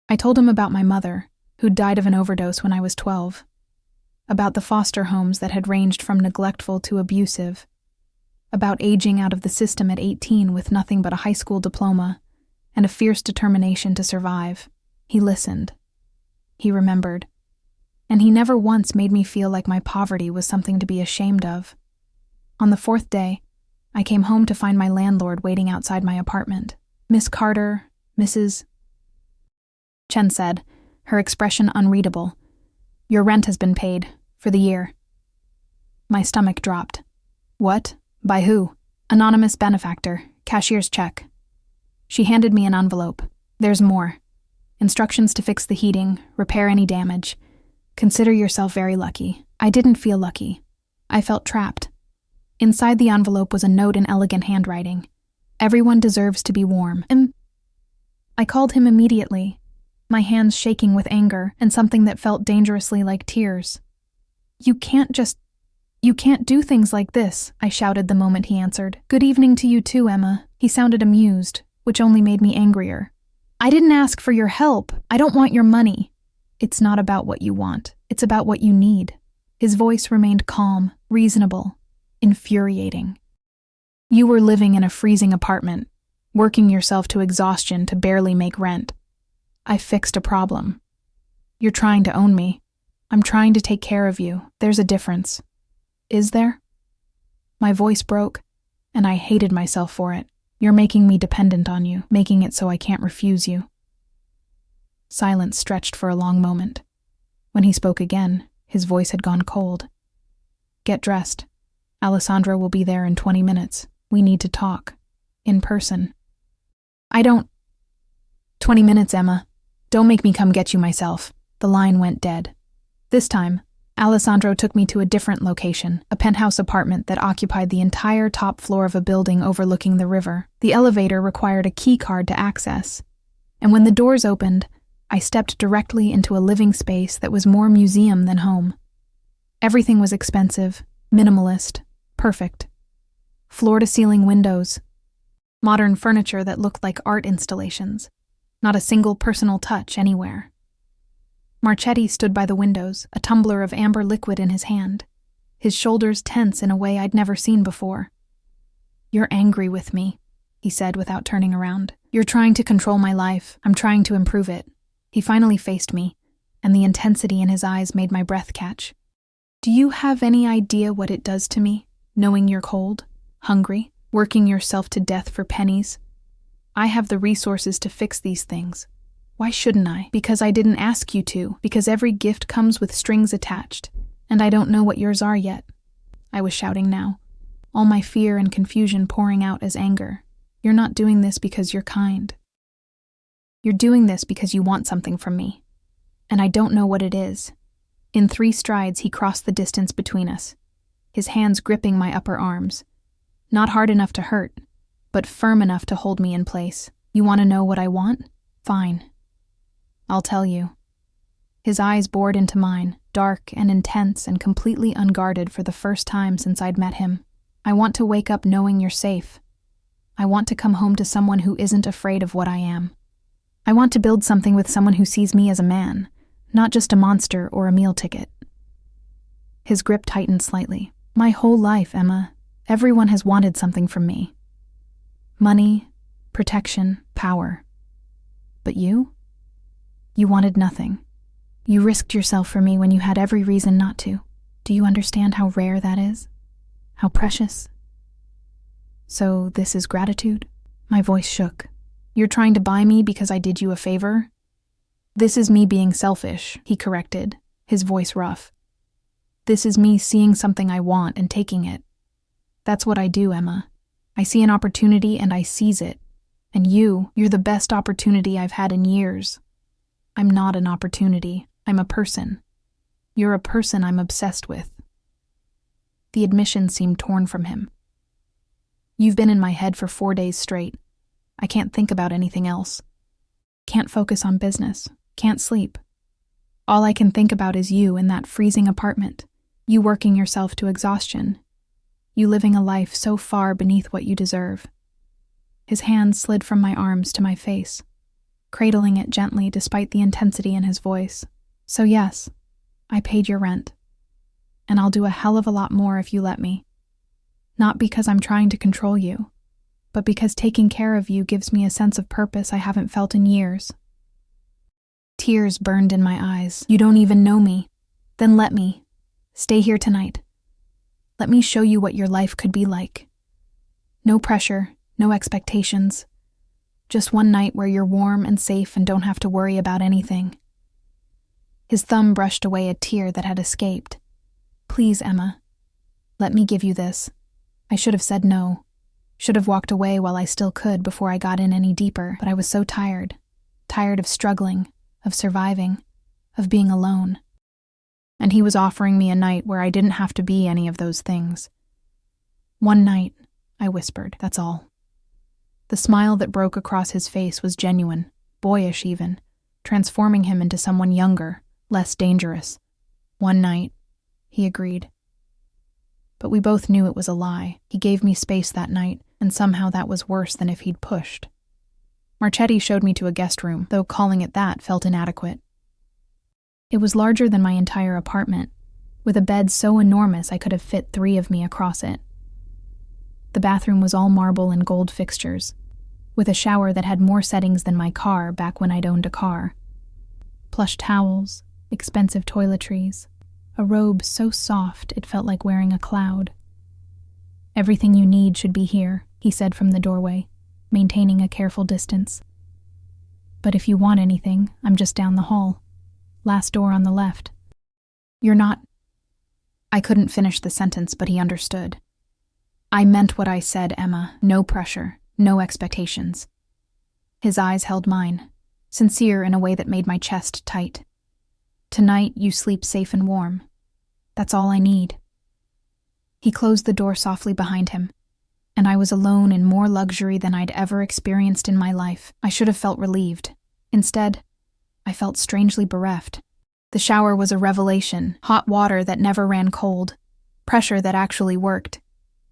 I told him about my mother, who'd died of an overdose when I was 12. About the foster homes that had ranged from neglectful to abusive. About aging out of the system at 18 with nothing but a high school diploma and a fierce determination to survive. He listened. He remembered. And he never once made me feel like my poverty was something to be ashamed of. On the 4th day, I came home to find my landlord waiting outside my apartment. "Miss Carter, Mrs. Chen said, her expression unreadable. "Your rent has been paid, for the year." My stomach dropped. "What? By who?" "Anonymous benefactor, cashier's check." She handed me an envelope. "There's more. Instructions to fix the heating, repair any damage. Consider yourself very lucky." I didn't feel lucky. I felt trapped. Inside the envelope was a note in elegant handwriting. "Everyone deserves to be warm." I called him immediately, my hands shaking with anger and something that felt dangerously like tears. You can't do things like this," I shouted the moment he answered. "Good evening to you too, Emma." He sounded amused, which only made me angrier. "I didn't ask for your help. I don't want your money." "It's not about what you want. It's about what you need." His voice remained calm, reasonable, infuriating. "You were living in a freezing apartment, working yourself to exhaustion to barely make rent. I fixed a problem. You're trying to own me. I'm trying to take care of you. There's a difference." "Is there?" My voice broke, and I hated myself for it. "You're making me dependent on you, making it so I can't refuse you." Silence stretched for a long moment. When he spoke again, his voice had gone cold. "Get dressed. Alessandro will be there in 20 minutes. We need to talk. In person." "I don't—" "20 minutes, Emma. Don't make me come get you myself." The line went dead. This time, Alessandro took me to a different location, a penthouse apartment that occupied the entire top floor of a building overlooking the river. The elevator required a key card to access, and when the doors opened, I stepped directly into a living space that was more museum than home. Everything was expensive, minimalist, perfect. Floor-to-ceiling windows, modern furniture that looked like art installations, not a single personal touch anywhere. Marchetti stood by the windows, a tumbler of amber liquid in his hand, his shoulders tense in a way I'd never seen before. "You're angry with me," he said without turning around. "You're trying to control my life. I'm trying to improve it." He finally faced me, and the intensity in his eyes made my breath catch. "Do you have any idea what it does to me, knowing you're cold, hungry, working yourself to death for pennies? I have the resources to fix these things. Why shouldn't I? Because I didn't ask you to, because every gift comes with strings attached, and I don't know what yours are yet." I was shouting now, all my fear and confusion pouring out as anger. "You're not doing this because you're kind. You're doing this because you want something from me, and I don't know what it is." In 3 strides, he crossed the distance between us, his hands gripping my upper arms. Not hard enough to hurt, but firm enough to hold me in place. "You want to know what I want? Fine. I'll tell you." His eyes bored into mine, dark and intense and completely unguarded for the first time since I'd met him. "I want to wake up knowing you're safe. I want to come home to someone who isn't afraid of what I am. I want to build something with someone who sees me as a man, not just a monster or a meal ticket." His grip tightened slightly. "My whole life, Emma, everyone has wanted something from me. Money, protection, power. But you? You wanted nothing. You risked yourself for me when you had every reason not to. Do you understand how rare that is? How precious? So this is gratitude?" My voice shook. "You're trying to buy me because I did you a favor?" "This is me being selfish," he corrected, his voice rough. "This is me seeing something I want and taking it. That's what I do, Emma. I see an opportunity and I seize it. And you're the best opportunity I've had in years. I'm not an opportunity. I'm a person. You're a person I'm obsessed with." The admission seemed torn from him. "You've been in my head for 4 days straight. I can't think about anything else. Can't focus on business. Can't sleep. All I can think about is you in that freezing apartment. You working yourself to exhaustion. You living a life so far beneath what you deserve." His hand slid from my arms to my face, cradling it gently despite the intensity in his voice. So yes, I paid your rent. And I'll do a hell of a lot more if you let me. Not because I'm trying to control you, but because taking care of you gives me a sense of purpose I haven't felt in years. Tears burned in my eyes. You don't even know me. Then let me. Stay here tonight. Let me show you what your life could be like. No pressure, no expectations. Just one night where you're warm and safe and don't have to worry about anything. His thumb brushed away a tear that had escaped. Please, Emma. Let me give you this. I should have said no. Should have walked away while I still could before I got in any deeper, but I was so tired. Tired of struggling, of surviving, of being alone. And he was offering me a night where I didn't have to be any of those things. One night, I whispered, that's all. The smile that broke across his face was genuine, boyish even, transforming him into someone younger, less dangerous. One night, he agreed. But we both knew it was a lie. He gave me space that night, and somehow that was worse than if he'd pushed. Marchetti showed me to a guest room, though calling it that felt inadequate. It was larger than my entire apartment, with a bed so enormous I could have fit 3 of me across it. The bathroom was all marble and gold fixtures, with a shower that had more settings than my car back when I'd owned a car. Plush towels, expensive toiletries, a robe so soft it felt like wearing a cloud. Everything you need should be here, he said from the doorway, maintaining a careful distance. But if you want anything, I'm just down the hall. Last door on the left. You're not... I couldn't finish the sentence, but he understood. I meant what I said, Emma. No pressure, no expectations. His eyes held mine, sincere in a way that made my chest tight. Tonight, you sleep safe and warm. That's all I need. He closed the door softly behind him, and I was alone in more luxury than I'd ever experienced in my life. I should have felt relieved. Instead, I felt strangely bereft. The shower was a revelation, hot water that never ran cold, pressure that actually worked,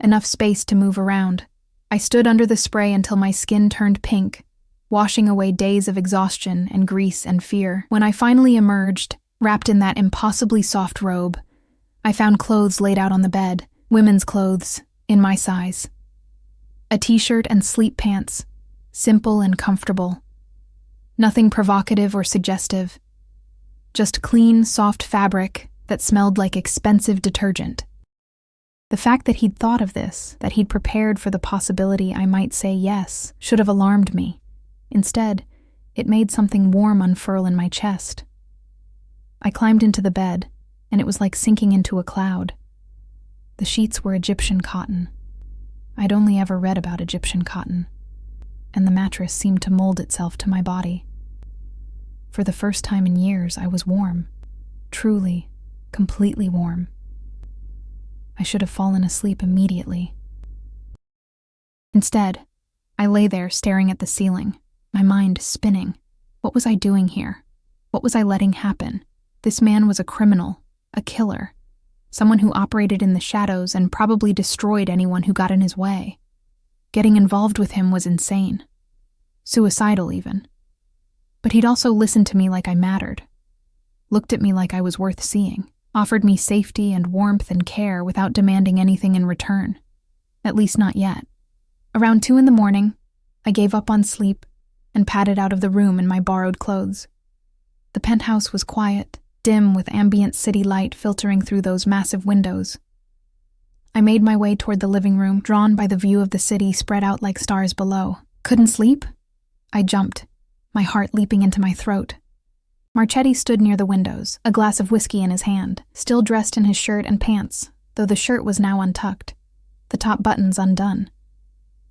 enough space to move around. I stood under the spray until my skin turned pink, washing away days of exhaustion and grease and fear. When I finally emerged, wrapped in that impossibly soft robe, I found clothes laid out on the bed, women's clothes, in my size. A t-shirt and sleep pants, simple and comfortable. Nothing provocative or suggestive. Just clean, soft fabric that smelled like expensive detergent. The fact that he'd thought of this, that he'd prepared for the possibility I might say yes, should have alarmed me. Instead, it made something warm unfurl in my chest. I climbed into the bed, and it was like sinking into a cloud. The sheets were Egyptian cotton. I'd only ever read about Egyptian cotton, and the mattress seemed to mold itself to my body. For the first time in years, I was warm. Truly, completely warm. I should have fallen asleep immediately. Instead, I lay there staring at the ceiling, my mind spinning. What was I doing here? What was I letting happen? This man was a criminal, a killer, someone who operated in the shadows and probably destroyed anyone who got in his way. Getting involved with him was insane. Suicidal, even. But he'd also listened to me like I mattered, looked at me like I was worth seeing, offered me safety and warmth and care without demanding anything in return. At least not yet. Around 2 a.m, I gave up on sleep and padded out of the room in my borrowed clothes. The penthouse was quiet, dim with ambient city light filtering through those massive windows. I made my way toward the living room, drawn by the view of the city spread out like stars below. Couldn't sleep? I jumped, my heart leaping into my throat. Marchetti stood near the windows, a glass of whiskey in his hand, still dressed in his shirt and pants, though the shirt was now untucked, the top buttons undone.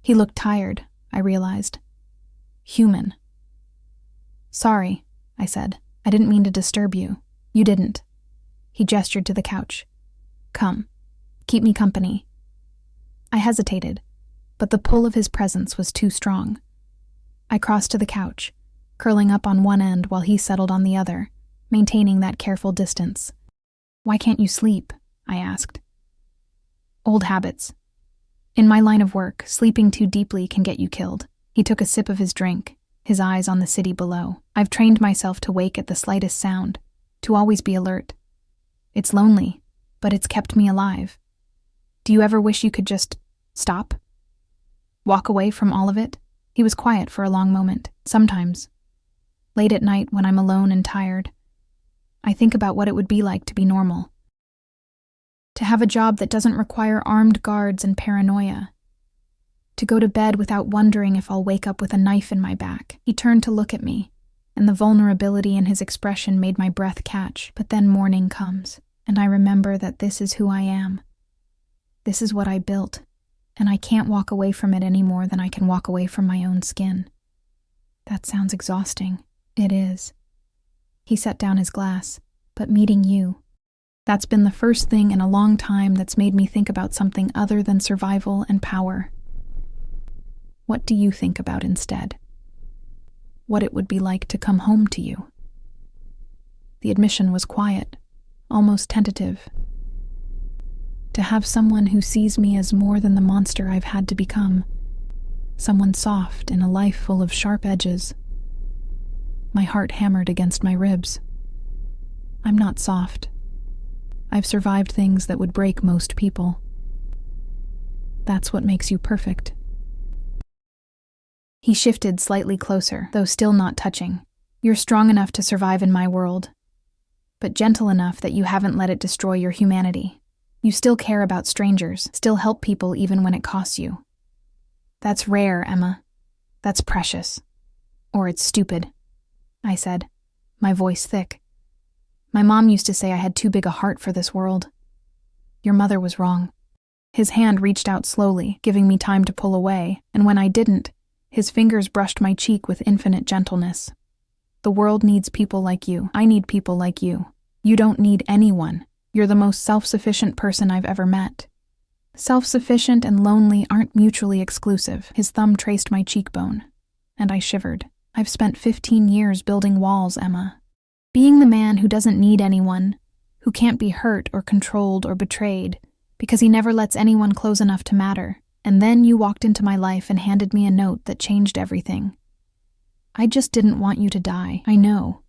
He looked tired, I realized. Human. Sorry, I said. I didn't mean to disturb you. You didn't. He gestured to the couch. Come. Keep me company. I hesitated, but the pull of his presence was too strong. I crossed to the couch, curling up on one end while he settled on the other, maintaining that careful distance. Why can't you sleep? I asked. Old habits. In my line of work, sleeping too deeply can get you killed. He took a sip of his drink, his eyes on the city below. I've trained myself to wake at the slightest sound, to always be alert. It's lonely, but it's kept me alive. Do you ever wish you could just stop? Walk away from all of it? He was quiet for a long moment. Sometimes, late at night when I'm alone and tired, I think about what it would be like to be normal. To have a job that doesn't require armed guards and paranoia. To go to bed without wondering if I'll wake up with a knife in my back. He turned to look at me, and the vulnerability in his expression made my breath catch. But then morning comes, and I remember that this is who I am. This is what I built, and I can't walk away from it any more than I can walk away from my own skin. That sounds exhausting. It is. He set down his glass. But meeting you, that's been the first thing in a long time that's made me think about something other than survival and power. What do you think about instead? What it would be like to come home to you? The admission was quiet, almost tentative. To have someone who sees me as more than the monster I've had to become. Someone soft in a life full of sharp edges. My heart hammered against my ribs. I'm not soft. I've survived things that would break most people. That's what makes you perfect. He shifted slightly closer, though still not touching. You're strong enough to survive in my world, but gentle enough that you haven't let it destroy your humanity. You still care about strangers, still help people even when it costs you. That's rare, Emma. That's precious. Or it's stupid, I said, my voice thick. My mom used to say I had too big a heart for this world. Your mother was wrong. His hand reached out slowly, giving me time to pull away, and when I didn't, his fingers brushed my cheek with infinite gentleness. The world needs people like you. I need people like you. You don't need anyone. You're the most self-sufficient person I've ever met. Self-sufficient and lonely aren't mutually exclusive. His thumb traced my cheekbone, and I shivered. I've spent 15 years building walls, Emma. Being the man who doesn't need anyone, who can't be hurt or controlled or betrayed, because he never lets anyone close enough to matter. And then you walked into my life and handed me a note that changed everything. I just didn't want you to die, I know.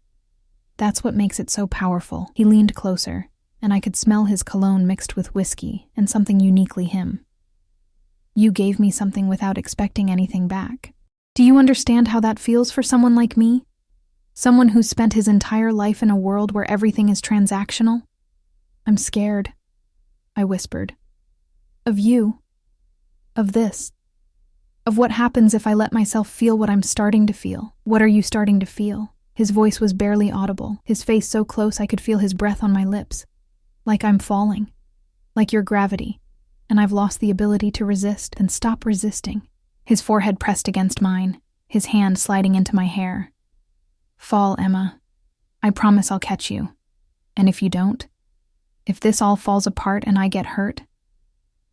That's what makes it so powerful. He leaned closer, and I could smell his cologne mixed with whiskey and something uniquely him. You gave me something without expecting anything back. Do you understand how that feels for someone like me? Someone who's spent his entire life in a world where everything is transactional? I'm scared, I whispered. Of you. Of this. Of what happens if I let myself feel what I'm starting to feel. What are you starting to feel? His voice was barely audible, his face so close I could feel his breath on my lips. Like I'm falling. Like your gravity. And I've lost the ability to resist. Then stop resisting. His forehead pressed against mine, his hand sliding into my hair. Fall, Emma. I promise I'll catch you. And if you don't, if this all falls apart and I get hurt,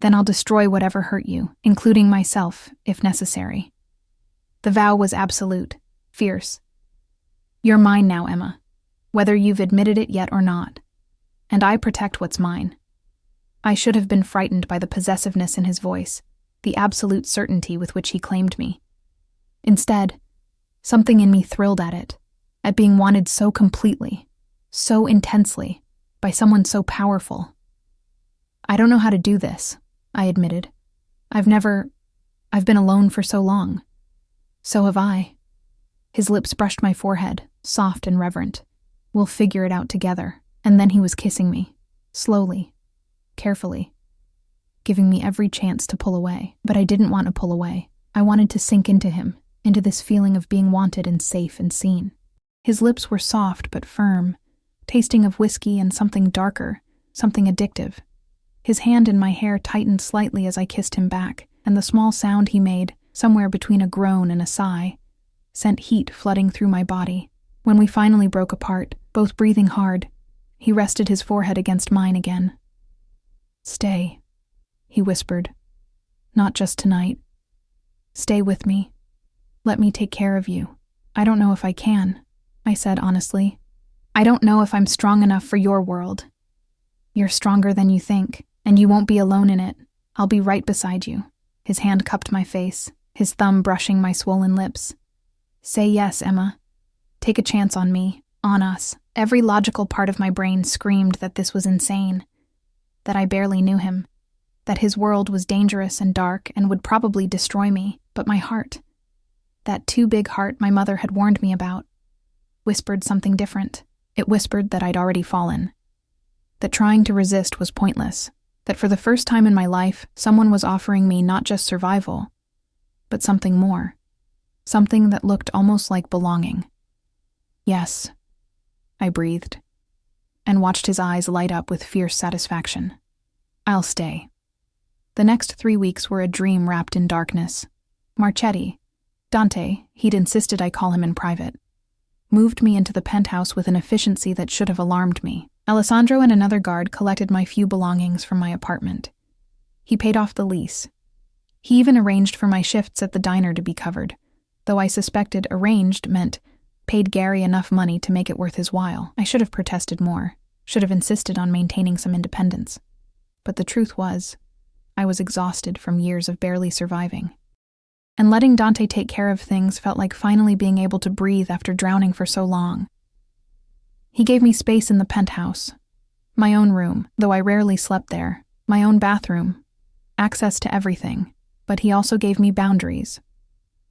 then I'll destroy whatever hurt you, including myself, if necessary. The vow was absolute, fierce. You're mine now, Emma, whether you've admitted it yet or not. And I protect what's mine. I should have been frightened by the possessiveness in his voice, the absolute certainty with which he claimed me. Instead, something in me thrilled at it, at being wanted so completely, so intensely, by someone so powerful. I don't know how to do this, I admitted. I've been alone for so long. So have I. His lips brushed my forehead, soft and reverent. We'll figure it out together. And then he was kissing me, slowly, carefully, giving me every chance to pull away. But I didn't want to pull away. I wanted to sink into him, into this feeling of being wanted and safe and seen. His lips were soft but firm, tasting of whiskey and something darker, something addictive. His hand in my hair tightened slightly as I kissed him back, and the small sound he made, somewhere between a groan and a sigh, sent heat flooding through my body. When we finally broke apart, both breathing hard, he rested his forehead against mine again. Stay, he whispered. Not just tonight. Stay with me. Let me take care of you. I don't know if I can, I said honestly. I don't know if I'm strong enough for your world. You're stronger than you think, and you won't be alone in it. I'll be right beside you. His hand cupped my face, his thumb brushing my swollen lips. Say yes, Emma. Take a chance on me, on us, Every logical part of my brain screamed that this was insane, that I barely knew him, that his world was dangerous and dark and would probably destroy me, but my heart, that too big heart my mother had warned me about, whispered something different. It whispered that I'd already fallen, that trying to resist was pointless, that for the first time in my life, someone was offering me not just survival, but something more, something that looked almost like belonging. Yes, I breathed, and watched his eyes light up with fierce satisfaction. I'll stay. The next 3 weeks were a dream wrapped in darkness. Marchetti, Dante, he'd insisted I call him in private, moved me into the penthouse with an efficiency that should have alarmed me. Alessandro and another guard collected my few belongings from my apartment. He paid off the lease. He even arranged for my shifts at the diner to be covered, though I suspected arranged meant paid Gary enough money to make it worth his while. I should have protested more, should have insisted on maintaining some independence. But the truth was, I was exhausted from years of barely surviving. And letting Dante take care of things felt like finally being able to breathe after drowning for so long. He gave me space in the penthouse, my own room, though I rarely slept there, my own bathroom, access to everything, but he also gave me boundaries,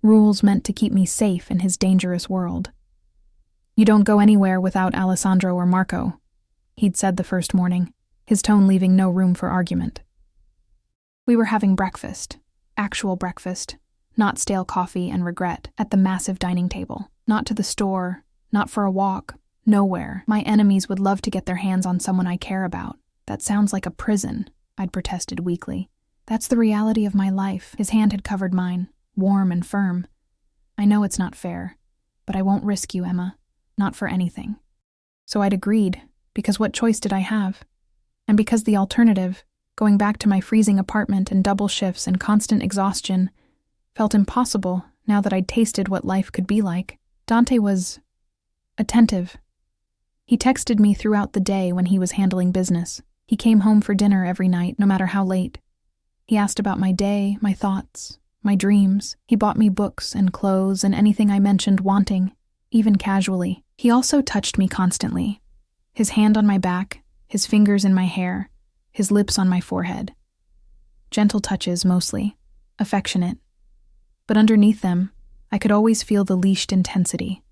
rules meant to keep me safe in his dangerous world. You don't go anywhere without Alessandro or Marco, he'd said the first morning, his tone leaving no room for argument. We were having breakfast, actual breakfast, not stale coffee and regret, at the massive dining table. Not to the store, not for a walk, nowhere. My enemies would love to get their hands on someone I care about. That sounds like a prison, I'd protested weakly. That's the reality of my life. His hand had covered mine, warm and firm. I know it's not fair, but I won't risk you, Emma. Not for anything. So I'd agreed, because what choice did I have? And because the alternative, going back to my freezing apartment and double shifts and constant exhaustion, felt impossible now that I'd tasted what life could be like. Dante was attentive. He texted me throughout the day when he was handling business. He came home for dinner every night, no matter how late. He asked about my day, my thoughts, my dreams. He bought me books and clothes and anything I mentioned wanting, even casually. He also touched me constantly. His hand on my back, his fingers in my hair, his lips on my forehead. Gentle touches mostly, affectionate. But underneath them, I could always feel the leashed intensity.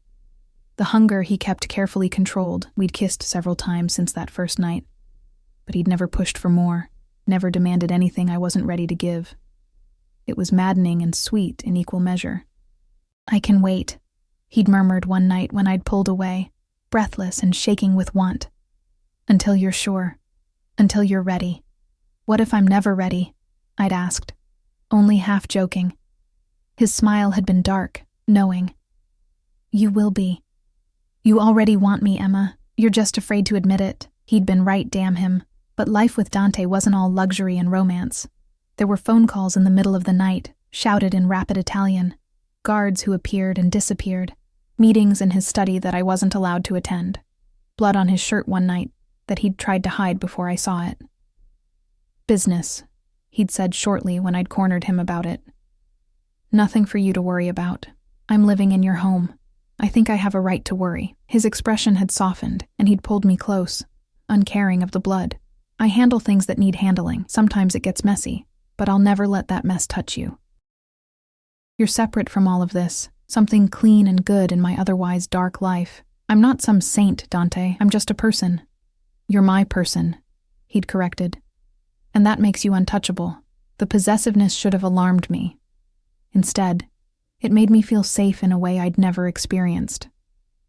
The hunger he kept carefully controlled. We'd kissed several times since that first night, but he'd never pushed for more, never demanded anything I wasn't ready to give. It was maddening and sweet in equal measure. I can wait, he'd murmured one night when I'd pulled away, breathless and shaking with want. Until you're sure. Until you're ready. What if I'm never ready? I'd asked, only half joking. His smile had been dark, knowing. You will be. You already want me, Emma. You're just afraid to admit it. He'd been right, damn him. But life with Dante wasn't all luxury and romance. There were phone calls in the middle of the night, shouted in rapid Italian, guards who appeared and disappeared, meetings in his study that I wasn't allowed to attend, blood on his shirt one night that he'd tried to hide before I saw it. Business, he'd said shortly when I'd cornered him about it. Nothing for you to worry about. I'm living in your home. I think I have a right to worry. His expression had softened, and he'd pulled me close, uncaring of the blood. I handle things that need handling. Sometimes it gets messy, but I'll never let that mess touch you. You're separate from all of this, something clean and good in my otherwise dark life. I'm not some saint, Dante. I'm just a person. You're my person, he'd corrected. And that makes you untouchable. The possessiveness should have alarmed me. Instead, it made me feel safe in a way I'd never experienced.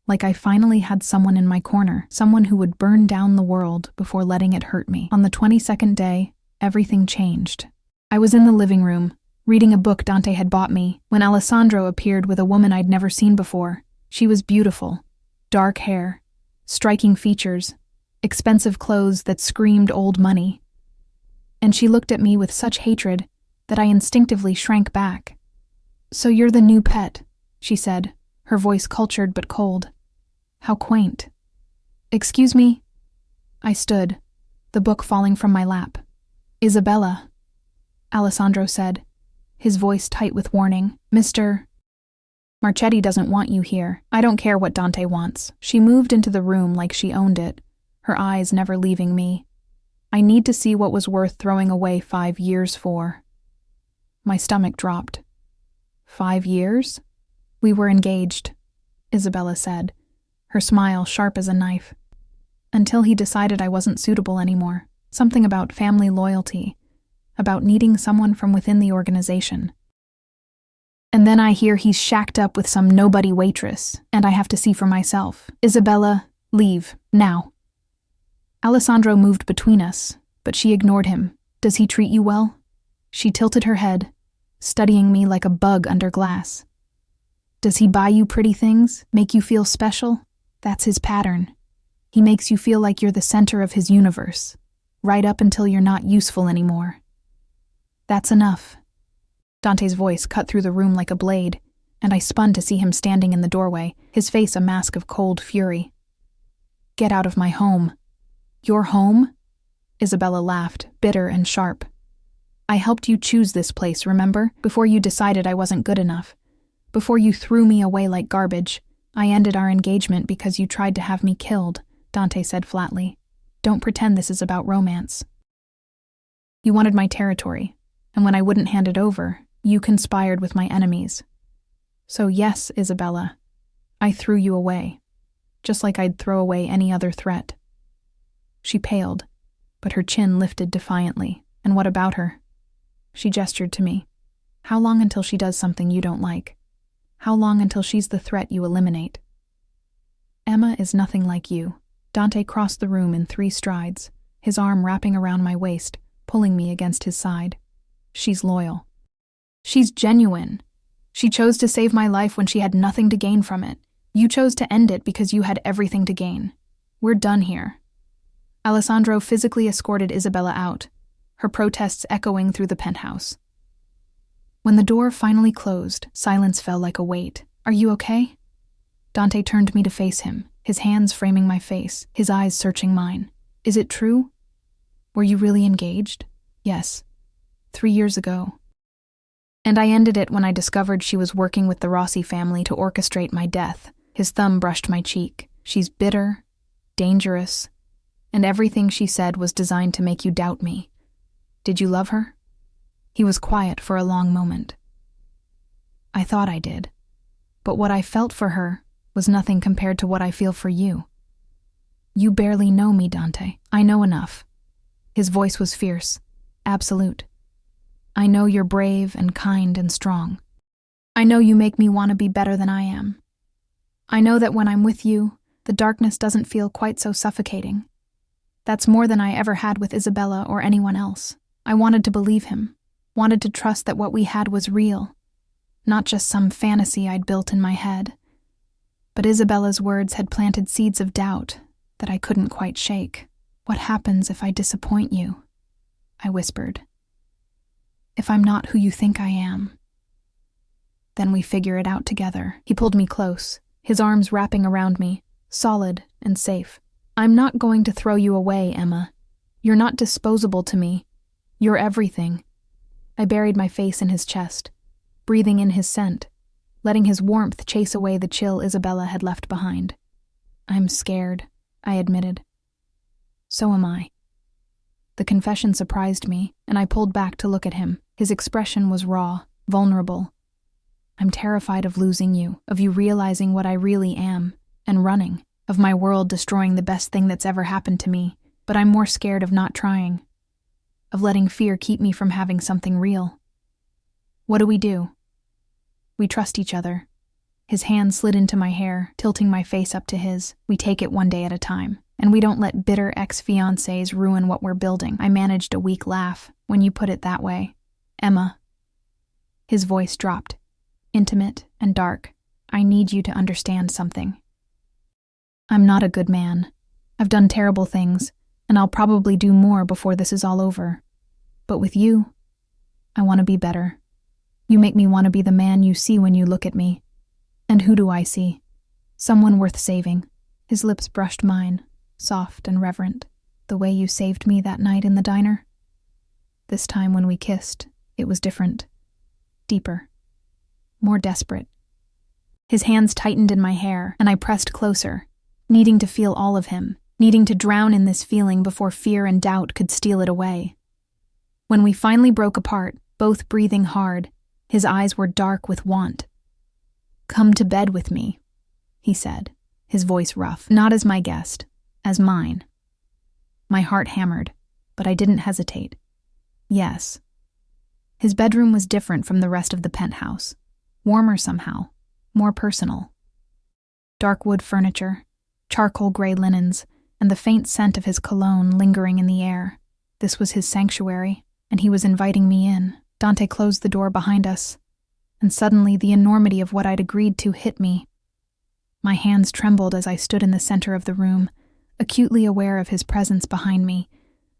Like I finally had someone in my corner, someone who would burn down the world before letting it hurt me. On the 22nd day, everything changed. I was in the living room, reading a book Dante had bought me, when Alessandro appeared with a woman I'd never seen before. She was beautiful, dark hair, striking features, expensive clothes that screamed old money. And she looked at me with such hatred that I instinctively shrank back. So you're the new pet, she said, her voice cultured but cold. How quaint. Excuse me? I stood, the book falling from my lap. Isabella, Alessandro said, his voice tight with warning. Mr. Marchetti doesn't want you here. I don't care what Dante wants. She moved into the room like she owned it, her eyes never leaving me. I need to see what was worth throwing away 5 years for. My stomach dropped. 5 years? We were engaged, Isabella said, her smile sharp as a knife. Until he decided I wasn't suitable anymore. Something about family loyalty, about needing someone from within the organization. And then I hear he's shacked up with some nobody waitress, and I have to see for myself. Isabella, leave, now. Alessandro moved between us, but she ignored him. Does he treat you well? She tilted her head, studying me like a bug under glass. Does he buy you pretty things, make you feel special? That's his pattern. He makes you feel like you're the center of his universe, right up until you're not useful anymore. That's enough. Dante's voice cut through the room like a blade, and I spun to see him standing in the doorway, his face a mask of cold fury. Get out of my home. Your home? Isabella laughed, bitter and sharp. I helped you choose this place, remember? Before you decided I wasn't good enough. Before you threw me away like garbage. I ended our engagement because you tried to have me killed, Dante said flatly. Don't pretend this is about romance. You wanted my territory, and when I wouldn't hand it over, you conspired with my enemies. So yes, Isabella, I threw you away, just like I'd throw away any other threat. She paled, but her chin lifted defiantly. And what about her? She gestured to me. How long until she does something you don't like? How long until she's the threat you eliminate? Emma is nothing like you. Dante crossed the room in 3 strides, his arm wrapping around my waist, pulling me against his side. She's loyal. She's genuine. She chose to save my life when she had nothing to gain from it. You chose to end it because you had everything to gain. We're done here. Alessandro physically escorted Isabella out, her protests echoing through the penthouse. When the door finally closed, silence fell like a weight. Are you okay? Dante turned me to face him, his hands framing my face, his eyes searching mine. Is it true? Were you really engaged? Yes. 3 years ago. And I ended it when I discovered she was working with the Rossi family to orchestrate my death. His thumb brushed my cheek. She's bitter, dangerous, and everything she said was designed to make you doubt me. Did you love her? He was quiet for a long moment. I thought I did, but what I felt for her was nothing compared to what I feel for you. You barely know me, Dante. I know enough. His voice was fierce, absolute. I know you're brave and kind and strong. I know you make me want to be better than I am. I know that when I'm with you, the darkness doesn't feel quite so suffocating. That's more than I ever had with Isabella or anyone else. I wanted to believe him, wanted to trust that what we had was real, not just some fantasy I'd built in my head. But Isabella's words had planted seeds of doubt that I couldn't quite shake. What happens if I disappoint you? I whispered. If I'm not who you think I am? Then we figure it out together. He pulled me close, his arms wrapping around me, solid and safe. I'm not going to throw you away, Emma. You're not disposable to me. You're everything. I buried my face in his chest, breathing in his scent, letting his warmth chase away the chill Isabella had left behind. I'm scared, I admitted. So am I. The confession surprised me, and I pulled back to look at him. His expression was raw, vulnerable. I'm terrified of losing you, of you realizing what I really am, and running, of my world destroying the best thing that's ever happened to me, but I'm more scared of not trying, of letting fear keep me from having something real. What do? We trust each other. His hand slid into my hair, tilting my face up to his. We take it one day at a time, and we don't let bitter ex-fiancés ruin what we're building. I managed a weak laugh when you put it that way. Emma. His voice dropped, intimate and dark. I need you to understand something. I'm not a good man. I've done terrible things, and I'll probably do more before this is all over. But with you, I want to be better. You make me want to be the man you see when you look at me. And who do I see? Someone worth saving. His lips brushed mine, soft and reverent, the way you saved me that night in the diner. This time when we kissed, it was different, deeper, more desperate. His hands tightened in my hair, and I pressed closer, needing to feel all of him, needing to drown in this feeling before fear and doubt could steal it away. When we finally broke apart, both breathing hard, his eyes were dark with want. "Come to bed with me," he said, his voice rough, not as my guest, as mine. My heart hammered, but I didn't hesitate. Yes. His bedroom was different from the rest of the penthouse, warmer somehow, more personal. Dark wood furniture, charcoal gray linens, and the faint scent of his cologne lingering in the air. This was his sanctuary, and he was inviting me in. Dante closed the door behind us, and suddenly the enormity of what I'd agreed to hit me. My hands trembled as I stood in the center of the room, acutely aware of his presence behind me,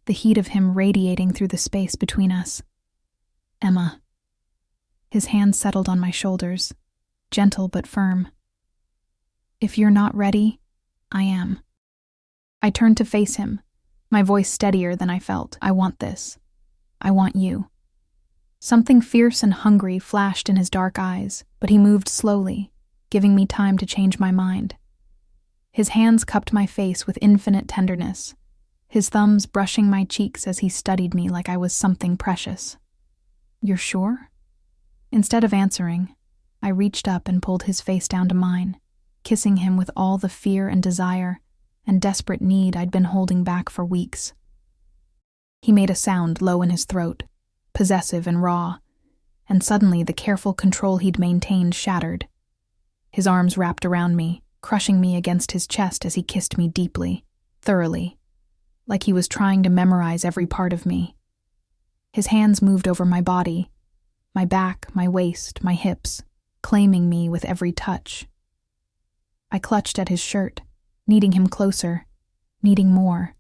the heat of him radiating through the space between us. "Emma." His hand settled on my shoulders, gentle but firm. "If you're not ready, I am." I turned to face him, my voice steadier than I felt. "I want this. I want you." Something fierce and hungry flashed in his dark eyes, but he moved slowly, giving me time to change my mind. His hands cupped my face with infinite tenderness, his thumbs brushing my cheeks as he studied me like I was something precious. "You're sure?" Instead of answering, I reached up and pulled his face down to mine, kissing him with all the fear and desire and desperate need I'd been holding back for weeks. He made a sound low in his throat, possessive and raw, and suddenly the careful control he'd maintained shattered. His arms wrapped around me, crushing me against his chest as he kissed me deeply, thoroughly, like he was trying to memorize every part of me. His hands moved over my body, my back, my waist, my hips, claiming me with every touch. I clutched at his shirt, needing him closer, needing more.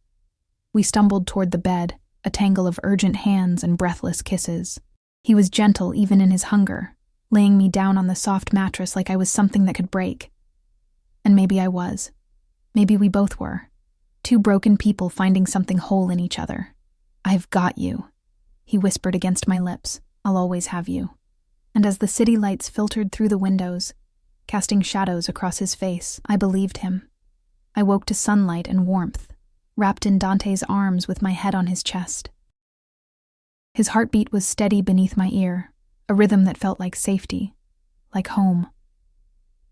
We stumbled toward the bed, a tangle of urgent hands and breathless kisses. He was gentle even in his hunger, laying me down on the soft mattress like I was something that could break. And maybe I was. Maybe we both were. Two broken people finding something whole in each other. "I've got you," he whispered against my lips. "I'll always have you." And as the city lights filtered through the windows, casting shadows across his face, I believed him. I woke to sunlight and warmth, wrapped in Dante's arms with my head on his chest. His heartbeat was steady beneath my ear, a rhythm that felt like safety, like home.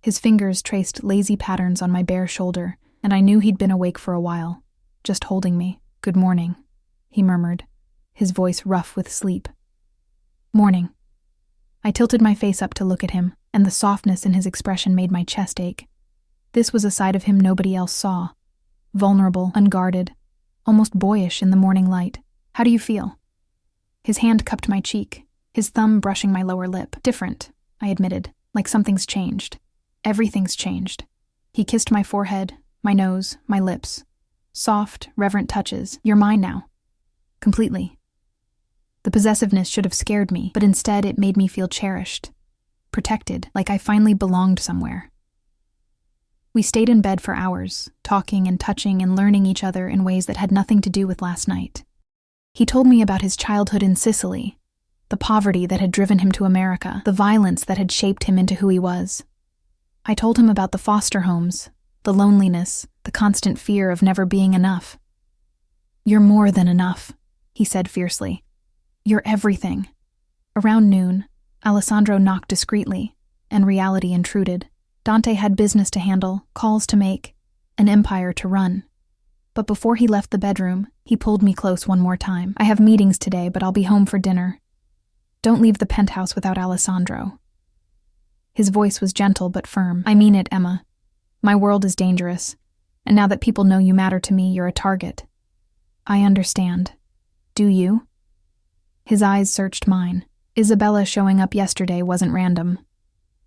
His fingers traced lazy patterns on my bare shoulder, and I knew he'd been awake for a while, just holding me. "Good morning," he murmured, his voice rough with sleep. "Morning." I tilted my face up to look at him, and the softness in his expression made my chest ache. This was a side of him nobody else saw. Vulnerable, unguarded, almost boyish in the morning light. "How do you feel?" His hand cupped my cheek, his thumb brushing my lower lip. "Different," I admitted, "like something's changed. Everything's changed." He kissed my forehead, my nose, my lips. Soft, reverent touches. "You're mine now." Completely. The possessiveness should have scared me, but instead it made me feel cherished, protected, like I finally belonged somewhere. We stayed in bed for hours, talking and touching and learning each other in ways that had nothing to do with last night. He told me about his childhood in Sicily, the poverty that had driven him to America, the violence that had shaped him into who he was. I told him about the foster homes, the loneliness, the constant fear of never being enough. "You're more than enough," he said fiercely. "You're everything." Around noon, Alessandro knocked discreetly, and reality intruded. Dante had business to handle, calls to make, an empire to run. But before he left the bedroom, he pulled me close one more time. "I have meetings today, but I'll be home for dinner. Don't leave the penthouse without Alessandro." His voice was gentle but firm. "I mean it, Emma. My world is dangerous, and now that people know you matter to me, you're a target." "I understand. Do you?" His eyes searched mine. "Isabella showing up yesterday wasn't random.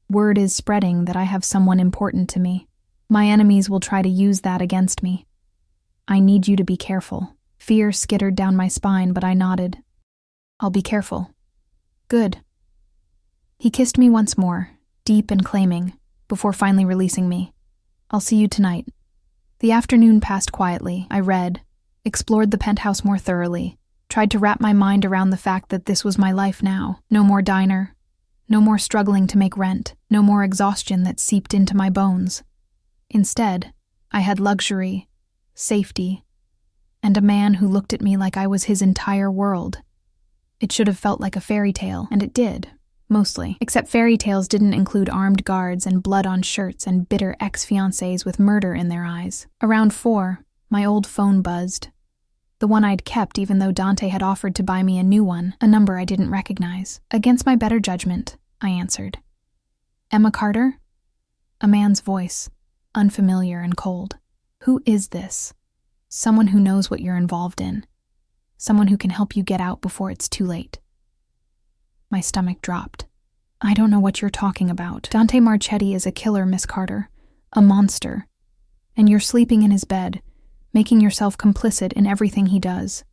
Word is spreading that I have someone important to me. My enemies will try to use that against me. I need you to be careful." Fear skittered down my spine, but I nodded. "I'll be careful." "Good." He kissed me once more, deep and claiming, before finally releasing me. "I'll see you tonight." The afternoon passed quietly. I read, explored the penthouse more thoroughly, tried to wrap my mind around the fact that this was my life now. No more diner, no more struggling to make rent. No more exhaustion that seeped into my bones. Instead, I had luxury, safety, and a man who looked at me like I was his entire world. It should have felt like a fairy tale, and it did, mostly. Except fairy tales didn't include armed guards and blood on shirts and bitter ex-fiancés with murder in their eyes. Around 4, my old phone buzzed. The one I'd kept even though Dante had offered to buy me a new one, a number I didn't recognize. Against my better judgment, I answered. Emma Carter? A man's voice, unfamiliar and cold. Who is this? Someone who knows what you're involved in. Someone who can help you get out before it's too late. My stomach dropped. I don't know what you're talking about. Dante Marchetti is a killer, Miss Carter. A monster. And you're sleeping in his bed, making yourself complicit in everything he does.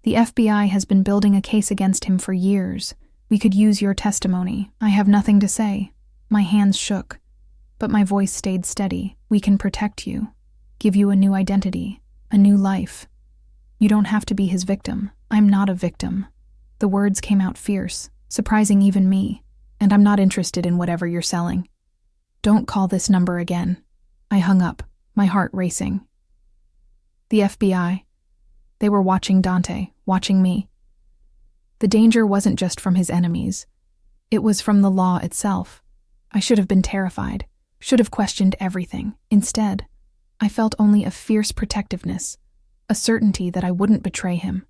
The FBI has been building a case against him for years. We could use your testimony. I have nothing to say. My hands shook, but my voice stayed steady. We can protect you, give you a new identity, a new life. You don't have to be his victim. I'm not a victim. The words came out fierce, surprising even me, and I'm not interested in whatever you're selling. Don't call this number again. I hung up, my heart racing. The FBI. They were watching Dante, watching me. The danger wasn't just from his enemies. It was from the law itself. I should have been terrified, should have questioned everything. Instead, I felt only a fierce protectiveness, a certainty that I wouldn't betray him.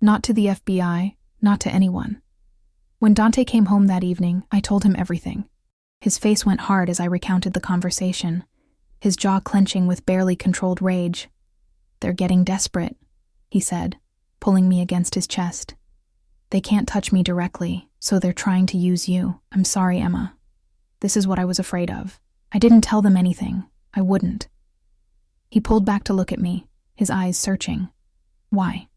Not to the FBI, not to anyone. When Dante came home that evening, I told him everything. His face went hard as I recounted the conversation, his jaw clenching with barely controlled rage. They're getting desperate, he said, pulling me against his chest. They can't touch me directly, so they're trying to use you. I'm sorry, Emma. This is what I was afraid of. I didn't tell them anything. I wouldn't. He pulled back to look at me, his eyes searching. Why?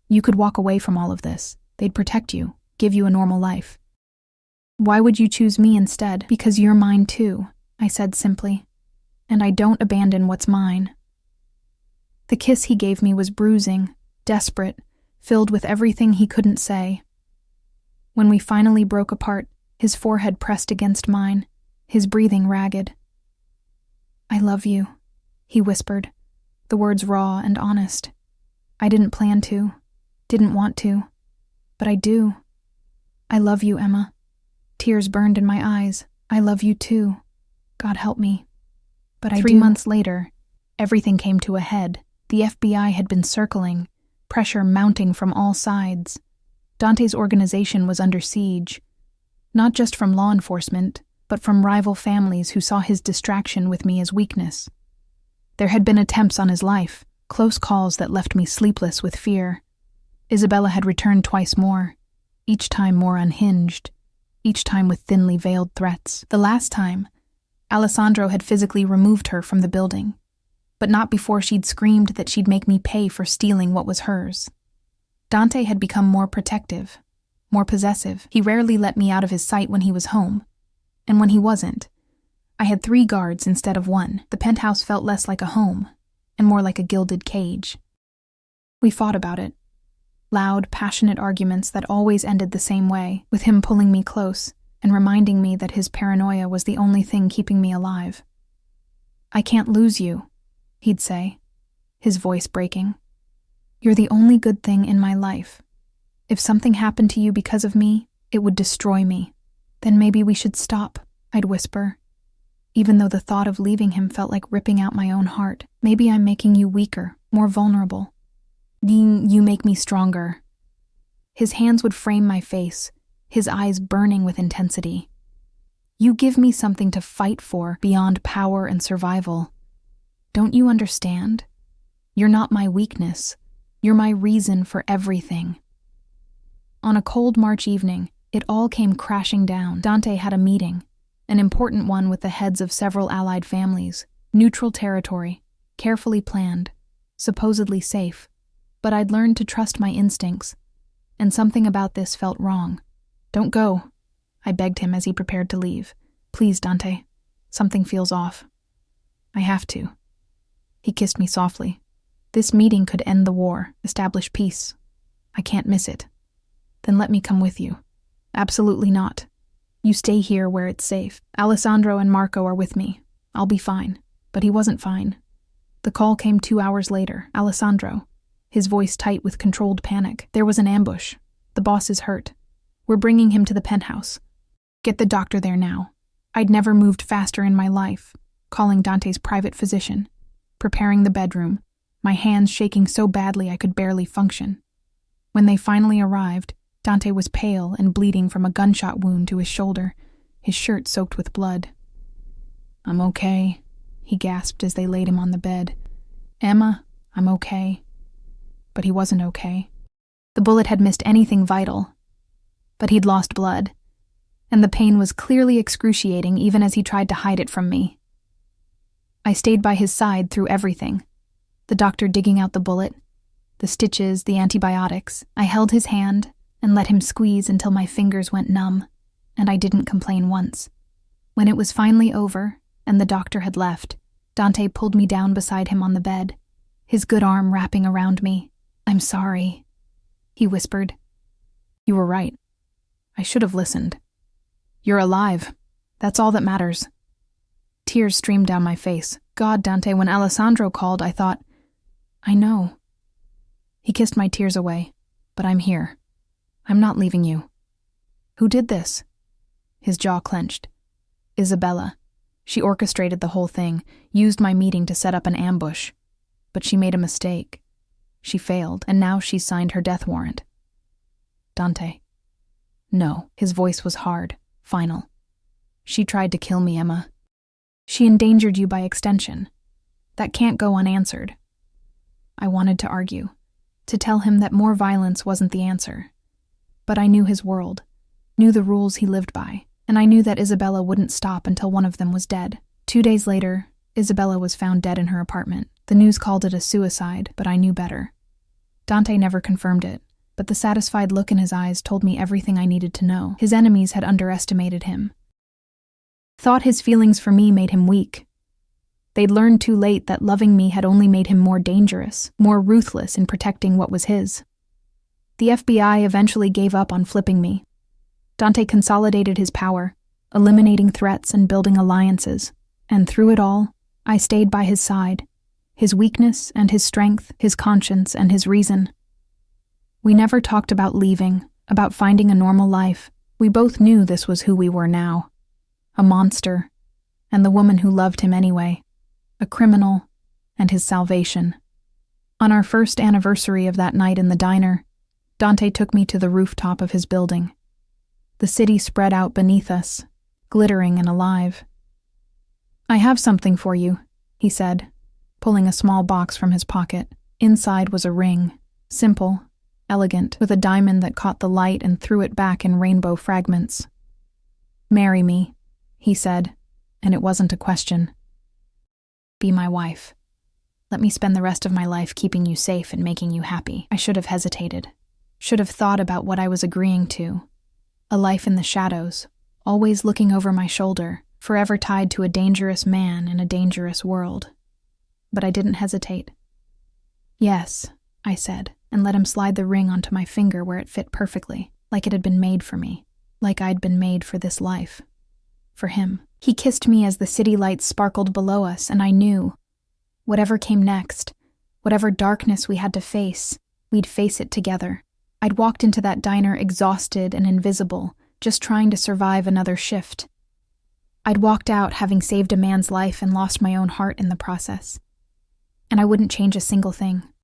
You could walk away from all of this. They'd protect you, give you a normal life. Why would you choose me instead? Because you're mine too, I said simply. And I don't abandon what's mine. The kiss he gave me was bruising, desperate, filled with everything he couldn't say. When we finally broke apart, his forehead pressed against mine, his breathing ragged. I love you, he whispered, the words raw and honest. I didn't plan to, didn't want to, but I do. I love you, Emma. Tears burned in my eyes. I love you too. God help me. But 3 months later, everything came to a head. The FBI had been circling, pressure mounting from all sides. Dante's organization was under siege, not just from law enforcement, but from rival families who saw his distraction with me as weakness. There had been attempts on his life, close calls that left me sleepless with fear. Isabella had returned twice more, each time more unhinged, each time with thinly veiled threats. The last time, Alessandro had physically removed her from the building, but not before she'd screamed that she'd make me pay for stealing what was hers. Dante had become more protective, more possessive. He rarely let me out of his sight when he was home, and when he wasn't, I had 3 guards instead of 1. The penthouse felt less like a home, and more like a gilded cage. We fought about it. Loud, passionate arguments that always ended the same way, with him pulling me close and reminding me that his paranoia was the only thing keeping me alive. I can't lose you, he'd say, his voice breaking. You're the only good thing in my life. If something happened to you because of me, it would destroy me. Then maybe we should stop, I'd whisper, even though the thought of leaving him felt like ripping out my own heart. Maybe I'm making you weaker, more vulnerable. You make me stronger. His hands would frame my face, his eyes burning with intensity. You give me something to fight for beyond power and survival. Don't you understand? You're not my weakness. You're my reason for everything. On a cold March evening, it all came crashing down. Dante had a meeting, an important one with the heads of several allied families. Neutral territory, carefully planned, supposedly safe. But I'd learned to trust my instincts, and something about this felt wrong. Don't go, I begged him as he prepared to leave. Please, Dante. Something feels off. I have to. He kissed me softly. This meeting could end the war, establish peace. I can't miss it. Then let me come with you. Absolutely not. You stay here where it's safe. Alessandro and Marco are with me. I'll be fine. But he wasn't fine. The call came 2 hours later. Alessandro, his voice tight with controlled panic. There was an ambush. The boss is hurt. We're bringing him to the penthouse. Get the doctor there now. I'd never moved faster in my life. Calling Dante's private physician. Preparing the bedroom. My hands shaking so badly I could barely function. When they finally arrived, Dante was pale and bleeding from a gunshot wound to his shoulder, his shirt soaked with blood. I'm okay, he gasped as they laid him on the bed. Emma, I'm okay. But he wasn't okay. The bullet had missed anything vital. But he'd lost blood, and the pain was clearly excruciating even as he tried to hide it from me. I stayed by his side through everything. The doctor digging out the bullet, the stitches, the antibiotics. I held his hand and let him squeeze until my fingers went numb, and I didn't complain once. When it was finally over and the doctor had left, Dante pulled me down beside him on the bed, his good arm wrapping around me. I'm sorry, he whispered. You were right. I should have listened. You're alive. That's all that matters. Tears streamed down my face. God, Dante, when Alessandro called, I thought, I know. He kissed my tears away, but I'm here. I'm not leaving you. Who did this? His jaw clenched. Isabella. She orchestrated the whole thing, used my meeting to set up an ambush. But she made a mistake. She failed, and now she's signed her death warrant. Dante. No, his voice was hard, final. She tried to kill me, Emma. She endangered you by extension. That can't go unanswered. I wanted to argue, to tell him that more violence wasn't the answer. But I knew his world, knew the rules he lived by, and I knew that Isabella wouldn't stop until one of them was dead. 2 days later, Isabella was found dead in her apartment. The news called it a suicide, but I knew better. Dante never confirmed it, but the satisfied look in his eyes told me everything I needed to know. His enemies had underestimated him. Thought his feelings for me made him weak. They'd learned too late that loving me had only made him more dangerous, more ruthless in protecting what was his. The FBI eventually gave up on flipping me. Dante consolidated his power, eliminating threats and building alliances, and through it all, I stayed by his side, his weakness and his strength, his conscience and his reason. We never talked about leaving, about finding a normal life. We both knew this was who we were now. A monster, and the woman who loved him anyway. A criminal, and his salvation. On our first anniversary of that night in the diner, Dante took me to the rooftop of his building. The city spread out beneath us, glittering and alive. I have something for you, he said, pulling a small box from his pocket. Inside was a ring, simple, elegant, with a diamond that caught the light and threw it back in rainbow fragments. Marry me, he said, and it wasn't a question. Be my wife. Let me spend the rest of my life keeping you safe and making you happy. I should have hesitated. Should have thought about what I was agreeing to. A life in the shadows, always looking over my shoulder, forever tied to a dangerous man in a dangerous world. But I didn't hesitate. Yes, I said, and let him slide the ring onto my finger where it fit perfectly, like it had been made for me, like I'd been made for this life. For him. He kissed me as the city lights sparkled below us, and I knew, whatever came next, whatever darkness we had to face, we'd face it together. I'd walked into that diner exhausted and invisible, just trying to survive another shift. I'd walked out having saved a man's life and lost my own heart in the process. And I wouldn't change a single thing.